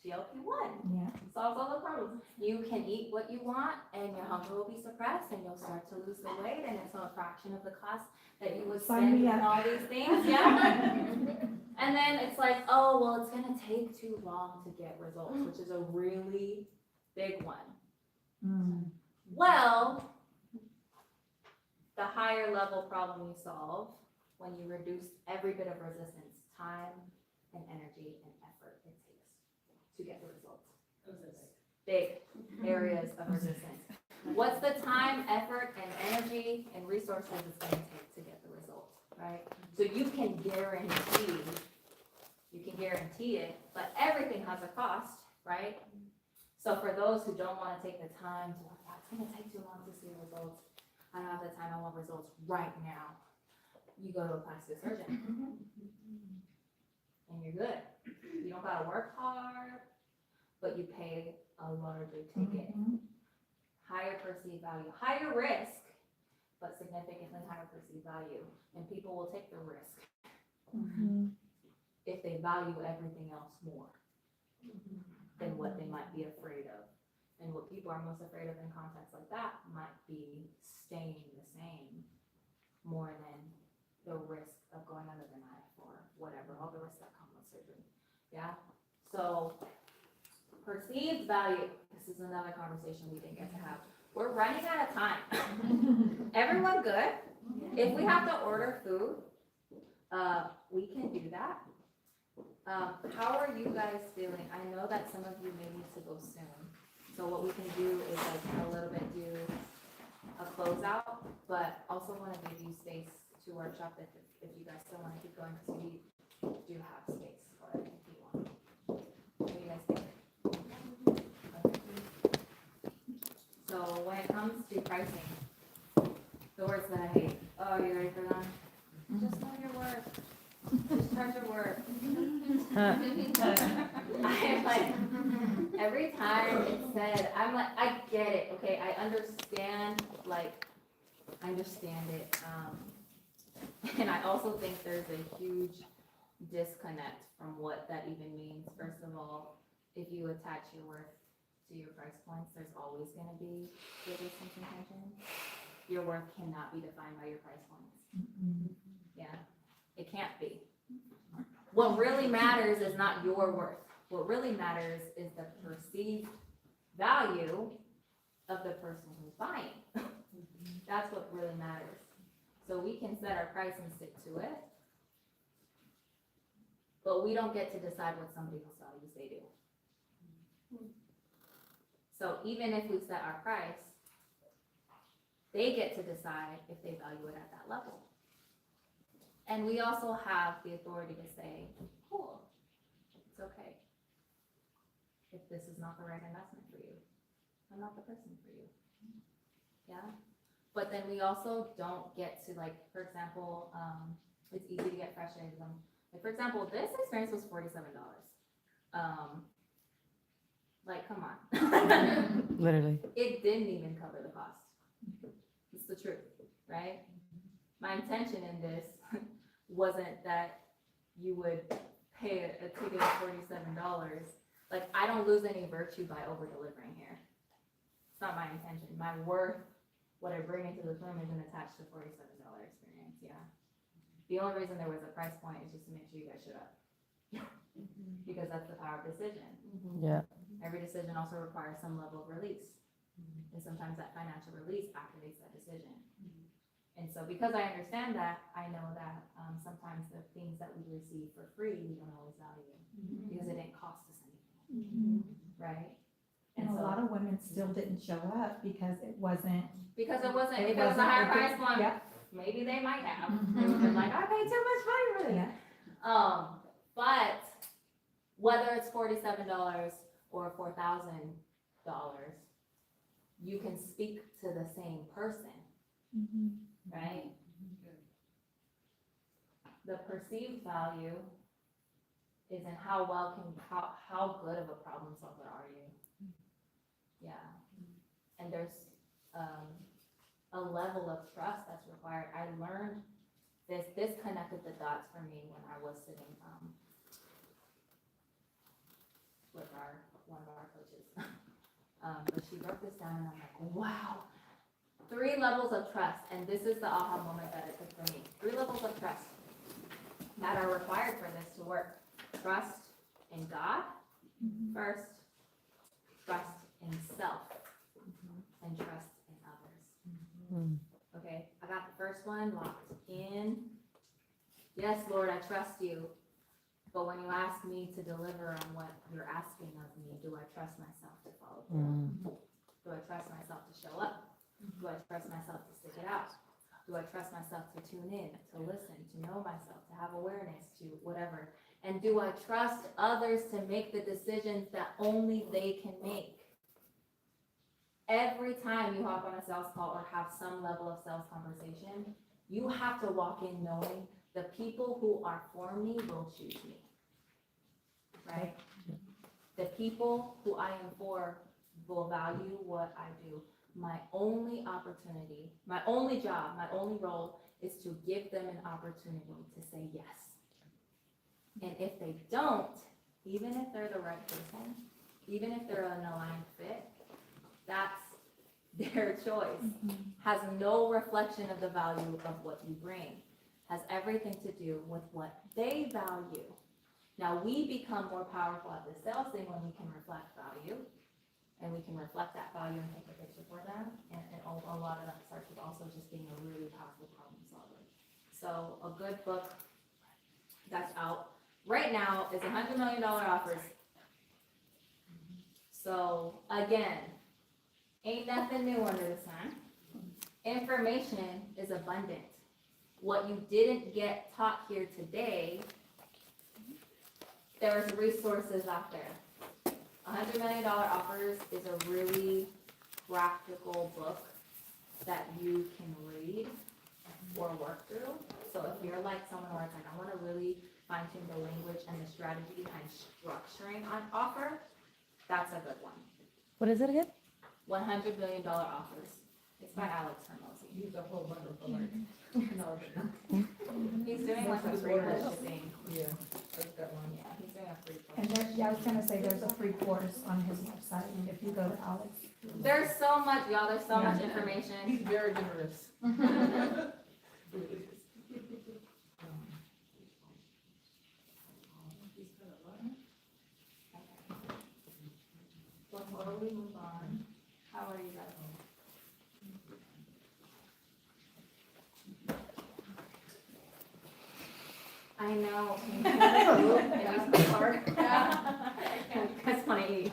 GLP-1? Yeah. Solves all the problems. You can eat what you want and your hunger will be suppressed and you'll start to lose the weight and it's a fraction of the cost that you would Sign spend me on up. all these things, yeah? And then it's like, oh, well, it's gonna take too long to get results, which is a really big one. Mm. Well, the higher level problem you solve when you reduce every bit of resistance, time and energy and effort it takes to get the results. Big areas of resistance. What's the time, effort, and energy and resources it's gonna take to get the results, right? So you can guarantee it, but everything has a cost, right? So for those who don't wanna take the time to, oh, it's gonna take too long to see results, I don't have the time, I want results right now. You go to a plastic surgeon. And you're good. You don't gotta work hard, but you pay a larger ticket. Mhm. Higher perceived value, higher risk, but significantly higher perceived value. And people will take the risk Mhm. if they value everything else more than what they might be afraid of. And what people are most afraid of in contexts like that might be staying the same more than the risk of going under the knife or whatever, all the risks that come with surgery. Yeah? So perceived value, this is another conversation we didn't get to have. We're running out of time. Everyone good? If we have to order food, we can do that. How are you guys feeling? I know that some of you may need to go soon. So what we can do is like a little bit do a closeout, but also want to give you space to workshop if you guys still want to keep going, because we do have space for it if you want. What do you guys think? Okay. So when it comes to pricing, the words that I hate, oh, you ready for them? Just know your worth. Just charge your worth. I'm like, every time it's said, I'm like, I get it, okay, I understand it, and I also think there's a huge disconnect from what that even means. First of all, if you attach your worth to your price points, there's always gonna be resistance and tension. Your worth cannot be defined by your price points. Yeah, it can't be. What really matters is not your worth. What really matters is the perceived value of the person who's buying. That's what really matters. So we can set our price and stick to it, but we don't get to decide what somebody else values they do. So even if we set our price, they get to decide if they value it at that level. And we also have the authority to say, cool, it's okay. If this is not the right investment for you, I'm not the person for you. Yeah? But then we also don't get to, like, for example, it's easy to get frustrated with them. Like, for example, this experience was $47. Like, come on. Literally. It didn't even cover the cost. It's the truth, right? My intention in this wasn't that you would pay a ticket of $47. Like, I don't lose any virtue by over-delivering here. It's not my intention. My worth, what I bring into the room, isn't attached to $47 experience, yeah. The only reason there was a price point is just to make sure you guys shut up. Because that's the power of decision. Yeah. Every decision also requires some level of release. And sometimes that financial release activates that decision. And so because I understand that, I know that sometimes the things that we receive for free, we don't always value. Because it didn't cost us anything, right? And a so- lot of women still didn't show up because it wasn't. Because it wasn't, if it was a wasn't higher a good- price point, Yep. maybe they might have. They would have been like, I paid too much money for this. Yeah. But whether it's $47 or $4,000, you can speak to the same person, right? The perceived value is in how good of a problem solver are you? Yeah. And there's, a level of trust that's required. I learned this connected the dots for me when I was sitting, with one of our coaches. But she broke this down and I'm like, wow. 3 levels of trust, and this is the aha moment that it took for me. 3 levels of trust that are required for this to work. Trust in God first, trust in self, and trust in others. Okay, I got the first one locked in. Yes, Lord, I trust you. But when you ask me to deliver on what you're asking of me, do I trust myself to follow through? Do I trust myself to show up? Do I trust myself to stick it out? Do I trust myself to tune in, to listen, to know myself, to have awareness, to whatever? And do I trust others to make the decisions that only they can make? Every time you hop on a sales call or have some level of sales conversation, you have to walk in knowing the people who are for me will choose me. Right? The people who I am for will value what I do. My only opportunity, my only job, my only role is to give them an opportunity to say yes. And if they don't, even if they're the right person, even if they're an aligned fit, that's their choice. Has no reflection of the value of what you bring. Has everything to do with what they value. Now, we become more powerful at the sales thing when we can reflect value, and we can reflect that value and take a picture for them, and a lot of that starts with also just being a really powerful problem solver. So a good book that's out right now is $100 million offers. So again, ain't nothing new under the sun. Information is abundant. What you didn't get taught here today, there's resources out there. $100 million offers is a really practical book that you can read or work through. So if you're like someone where it's like, I want to really fine tune the language and the strategy behind structuring an offer, that's a good one. What is it again? $100 million offers. It's by Alex Hermosi. Use a whole bunch of alert. No, He's doing like a free listing. yeah, that's that one. Yeah, he's doing a free And course. there, yeah, I was gonna say, there's a free course on his website, if you go to Alex. There's so much, y'all, there's so Yeah. much information. He's very generous. Before we move on, how are you guys? I know. It's hard. That's funny.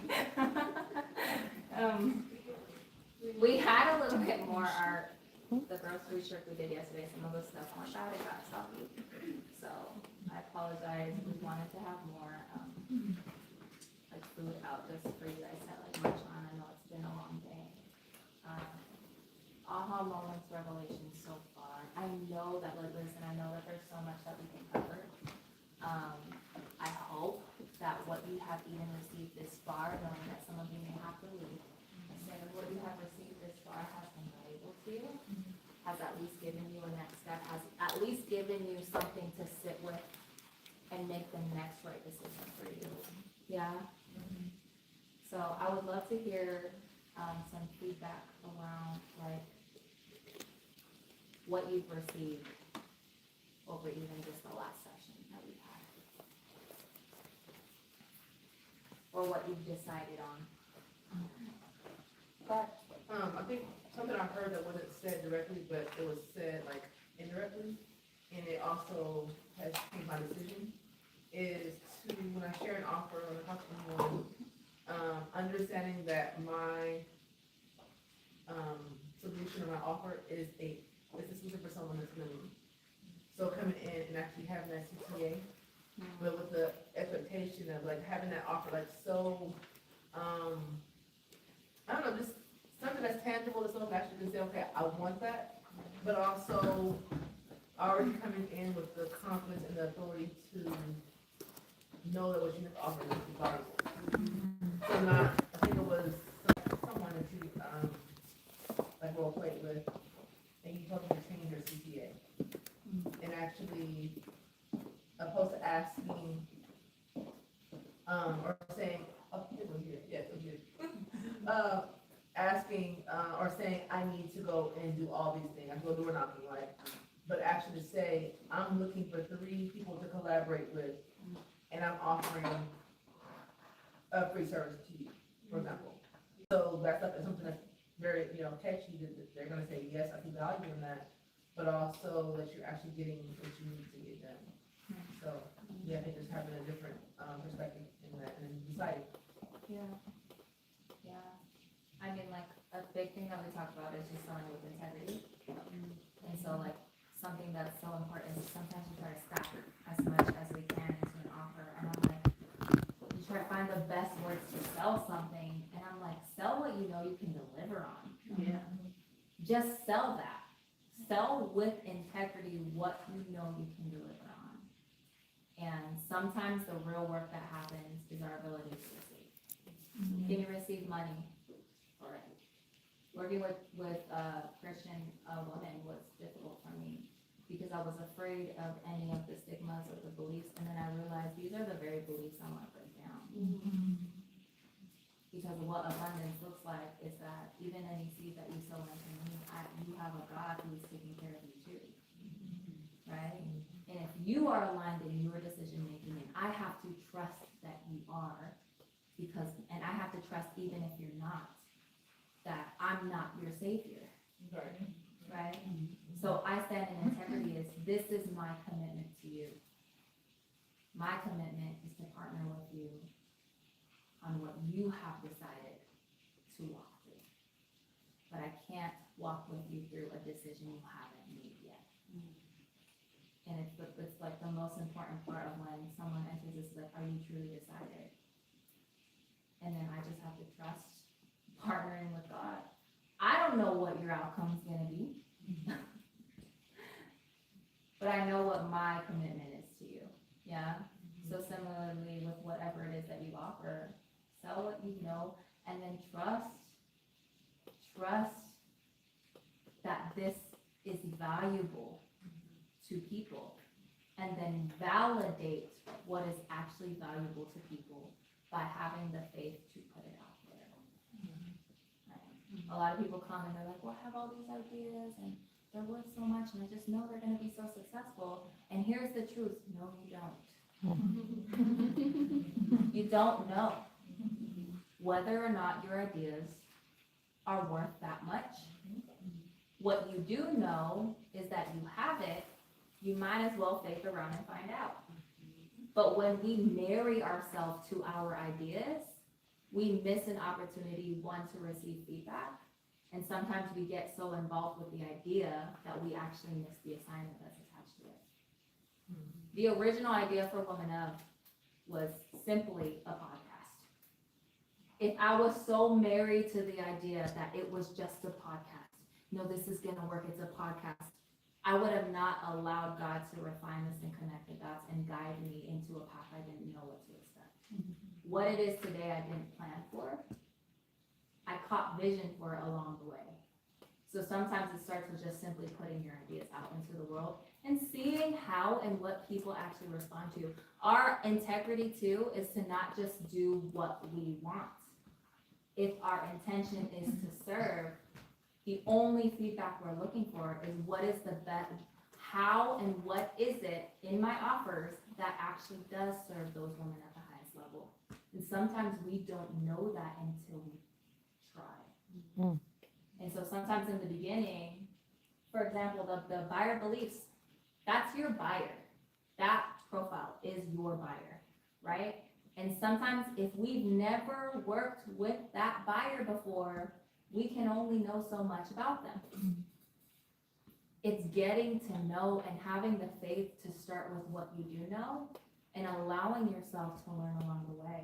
We had a little bit more art, the grocery trip we did yesterday, some of the stuff went bad, it got sloppy. So I apologize, we wanted to have more, like food out just for you guys to like munch on. I know it's been a long day. Aha moments, revelations so far. I know that, like, listen, I know that there's so much that we can cover. I hope that what you have even received this far, knowing that some of you may have to leave, instead of what you have received this far has been valuable to you, has at least given you a next step, has at least given you something to sit with and make the next right decision for you. Yeah? So I would love to hear some feedback around like what you've received over even just the last session that we've had. Or what you've decided on. But I think something I heard that wasn't said directly, but it was said like indirectly, and it also has changed my decision, is to, when I share an offer or talk to anyone, understanding that my solution or my offer is a solution for someone that's gonna leave. So coming in and actually having that CTA, but with the expectation of like having that offer like so, I don't know, just something that's tangible that someone actually can say, okay, I want that, but also already coming in with the confidence and the authority to know that what you have to offer is valuable. So not, I think it was someone that you, like role played with, asking, or saying, I need to go and do all these things, I go door knocking, right? But actually to say, I'm looking for 3 people to collaborate with, and I'm offering a free service to you, for example. So that's something that's very, catchy, that they're gonna say, yes, I see value in that, but also that you're actually getting what you need to get done. So, yeah, I think just having a different, perspective in that, and deciding. Yeah. Yeah. I mean, like, a big thing that we talk about is just selling with integrity. And so, like, something that's so important is sometimes we try to stack as much as we can into an offer, and I'm like, you try to find the best words to sell something, and I'm like, sell what you know you can deliver on. Yeah. Just sell that. Sell with integrity what you know you can deliver on. And sometimes the real work that happens is our ability to receive. Can you receive money for it? Working with Christian women was difficult for me because I was afraid of any of the stigmas or the beliefs, and then I realized these are the very beliefs I want to break down. Because what abundance looks like is that even any seed that you sow into me, you have a God who is taking care of you too, right? And if you are aligned in your decision making, and I have to trust that you are, and I have to trust even if you're not, that I'm not your savior, right? So I stand in integrity as this is my commitment to you. My commitment is to partner with you on what you have decided to walk through. But I can't walk with you through a decision you haven't made yet. And it's like the most important part of when someone enters this, like, are you truly decided? And then I just have to trust partnering with God. I don't know what your outcome's gonna be. But I know what my commitment is to you, yeah? So similarly with whatever it is that you offer, sell what you know, and then trust that this is valuable to people, and then validate what is actually valuable to people by having the faith to put it out there. Right? A lot of people come and they're like, well, I have all these ideas and they're worth so much and I just know they're gonna be so successful. And here's the truth, no, you don't. You don't know whether or not your ideas are worth that much. What you do know is that you have it, you might as well fake around and find out. But when we marry ourselves to our ideas, we miss an opportunity, one, to receive feedback. And sometimes we get so involved with the idea that we actually miss the assignment that's attached to it. The original idea for Woman Of was simply a podcast. If I was so married to the idea that it was just a podcast, no, this is gonna work, it's a podcast, I would have not allowed God to refine this and connect the dots and guide me into a path I didn't know what to expect. What it is today, I didn't plan for. I caught vision for it along the way. So sometimes it starts with just simply putting your ideas out into the world and seeing how and what people actually respond to. Our integrity too is to not just do what we want. If our intention is to serve, the only feedback we're looking for is what is the best, how and what is it in my offers that actually does serve those women at the highest level. And sometimes we don't know that until we try. Mm. And so sometimes in the beginning, for example, the buyer beliefs, that's your buyer. That profile is your buyer, right? And sometimes if we've never worked with that buyer before, we can only know so much about them. It's getting to know and having the faith to start with what you do know and allowing yourself to learn along the way.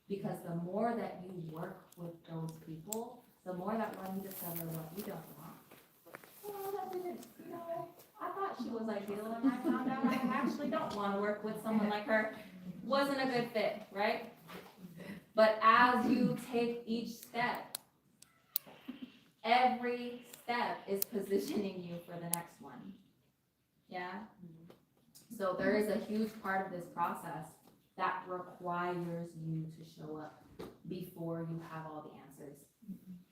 Because the more that you work with those people, the more that when you discover what you don't want. Well, that didn't, I thought she was ideal and I found out I actually don't want to work with someone like her. Wasn't a good fit, right? But as you take each step, every step is positioning you for the next one. Yeah? So there is a huge part of this process that requires you to show up before you have all the answers.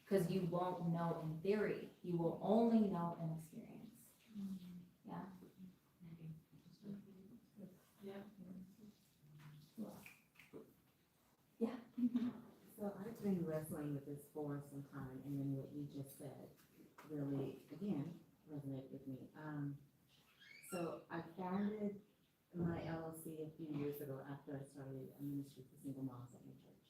Cause you won't know in theory, you will only know in experience. Yeah. Yeah. So I've been wrestling with this for some time, and then what you just said really, again, resonated with me. So I founded my LLC a few years ago after I started a ministry for single moms at my church.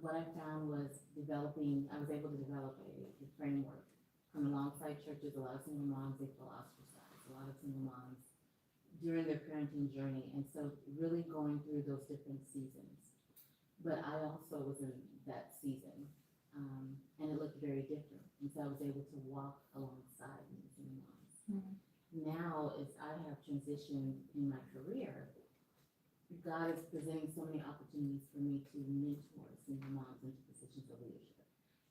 What I found was I was able to develop a framework from alongside churches. A lot of single moms, they feel ostracized, a lot of single moms during their parenting journey, and so really going through those different seasons. But I also was in that season, and it looked very different, and so I was able to walk alongside these single moms. Now, as I have transitioned in my career, God is presenting so many opportunities for me to mentor single moms into positions of leadership.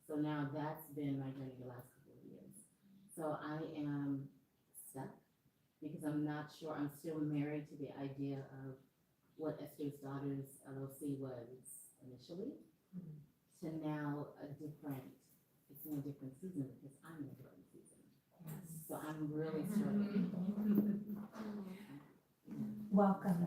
So now that's been my journey the last couple of years. So I am stuck because I'm not sure, I'm still married to the idea of what Esther's Daughters LLC was initially, to now it's in a different season because I'm in a different season. So I'm really struggling. Welcome.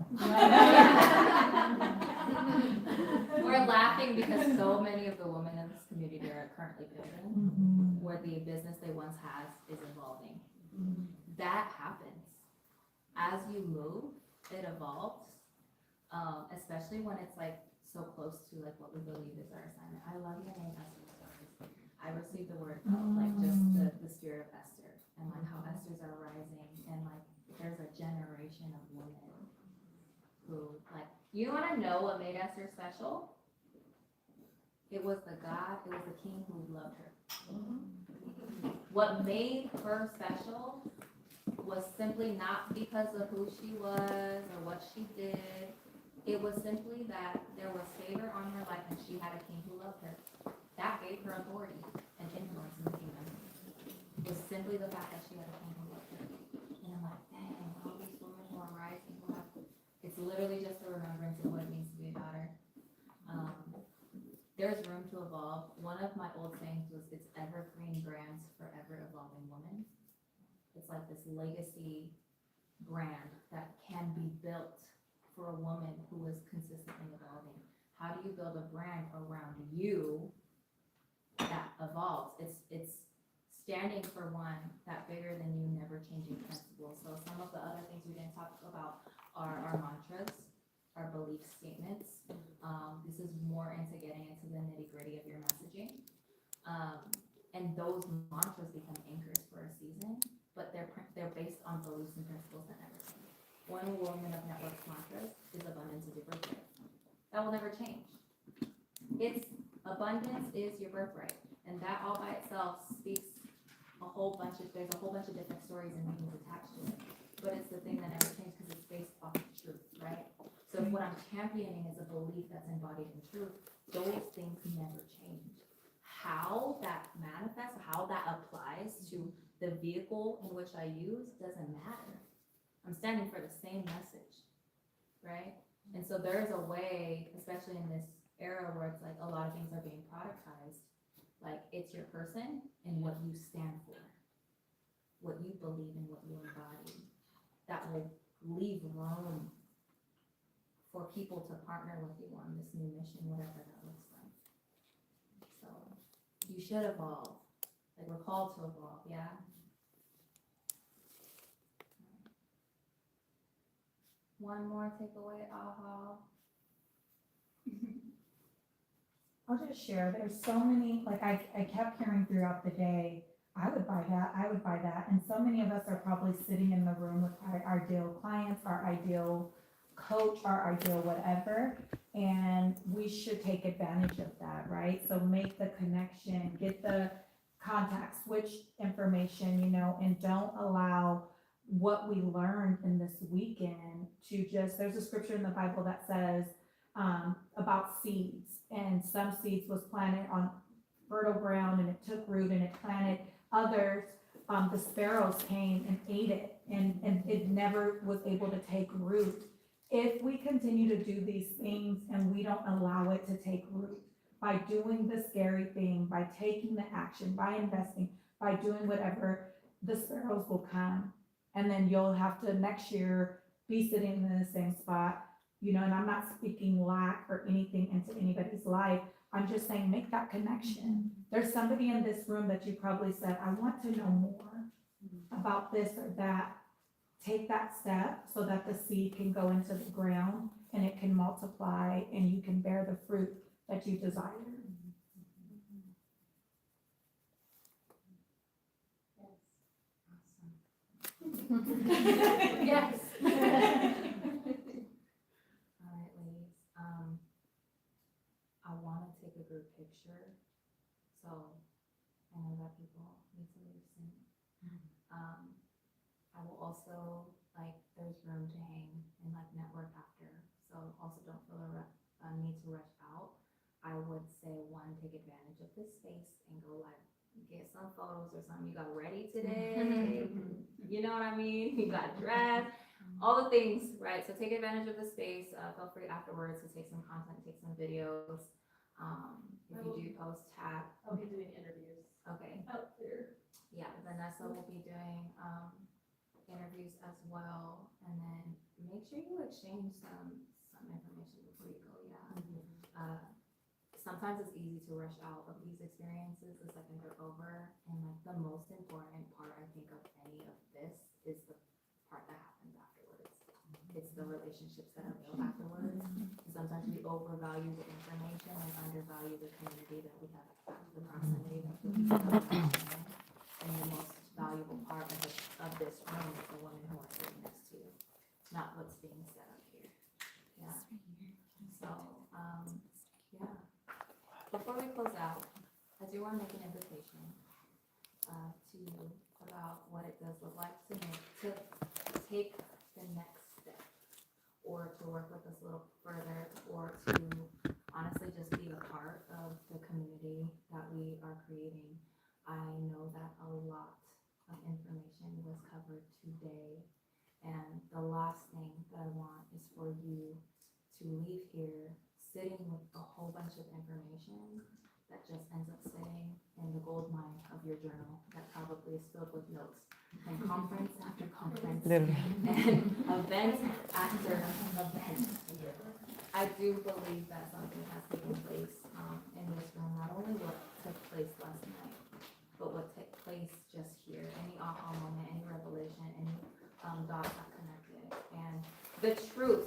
We're laughing because so many of the women in this community are currently pivoting, where the business they once had is evolving. That happens. As you move, it evolves, especially when it's like so close to like what we believe is our assignment. I love your name, Esther. I received the word of like just the spirit of Esther and like how Esther's are rising and like there's a generation of women who like, you want to know what made Esther special? It was the king who loved her. What made her special was simply not because of who she was or what she did. It was simply that there was favor on her life and she had a king who loved her. That gave her authority and influence in the kingdom. It was simply the fact that she had a king who loved her. And I'm like, dang, all these women who are rising, it's literally just a remembrance of what it means to be a daughter. There's room to evolve. One of my old sayings was, it's evergreen brands for ever evolving women. It's like this legacy brand that can be built for a woman who is consistently evolving. How do you build a brand around you that evolves? It's standing for one, that bigger than you, never changing principle. So some of the other things we didn't talk about are our mantras, our belief statements. This is more into getting into the nitty gritty of your messaging. And those mantras become anchors for a season, but they're based on beliefs and principles that never change. One Woman of Network's mantras is abundance is your birthright. That will never change. It's abundance is your birthright. And that all by itself speaks there's a whole bunch of different stories and meanings attached to it. But it's the thing that never changes because it's based off of truth, right? So if what I'm championing is a belief that's embodied in truth, those things never change. How that manifests, how that applies to the vehicle in which I use doesn't matter. I'm standing for the same message, right? And so there's a way, especially in this era where it's like a lot of things are being productized, like it's your person and what you stand for, what you believe in, what you embody, that will leave room for people to partner with you on this new mission, whatever that looks like. So you should evolve. Like we're called to evolve, yeah? One more takeaway, aha. I'll just share, there's so many, like I kept hearing throughout the day, I would buy that, and so many of us are probably sitting in the room with our ideal clients, our ideal coach, our ideal whatever, and we should take advantage of that, right? So make the connection, get the contact, switch information, and don't allow what we learned in this weekend to just, there's a scripture in the Bible that says about seeds, and some seeds was planted on fertile ground and it took root and it planted others. The sparrows came and ate it, and it never was able to take root. If we continue to do these things and we don't allow it to take root, by doing the scary thing, by taking the action, by investing, by doing whatever, the sparrows will come. And then you'll have to next year be sitting in the same spot, you know, and I'm not speaking lack or anything into anybody's life. I'm just saying, make that connection. There's somebody in this room that you probably said, I want to know more about this or that. Take that step so that the seed can go into the ground and it can multiply and you can bear the fruit that you desire. Yes. All right, ladies, I wanna take a group picture, so I know that people need to leave soon. I will also, like, there's room to hang and like network after, so also don't feel a need to rush out. I would say, one, take advantage of this space and go like, get some photos or something, you got ready today, you know what I mean, you got dressed, all the things, right? So take advantage of the space, feel free afterwards to take some content, take some videos. If you do post, tag. I'll be doing interviews Okay, out there. yeah, Vanessa will be doing, interviews as well, and then make sure you exchange some information before you go, yeah. Sometimes it's easy to rush out of these experiences the second they're over, and like the most important part, I think, of any of this is the part that happens afterwards. It's the relationships that are built afterwards. Sometimes we overvalue the information and undervalue the community that we have, the proximity that we have. And the most valuable part of this room is the women who are sitting next to you, not what's being said up here. Yeah. So, yeah. Before we close out, I do want to make an invitation to you about what it does look like to take the next step, or to work with us a little further, or to honestly just be a part of the community that we are creating. I know that a lot of information was covered today, and the last thing that I want is for you to leave here sitting with a whole bunch of information that just ends up sitting in the gold mine of your journal that probably is filled with notes and conference after conference Literally. and event after event. I do believe that something has taken place in this room, not only what took place last night, but what took place just here. Any aha moment, any revelation, any dots that connected. And the truth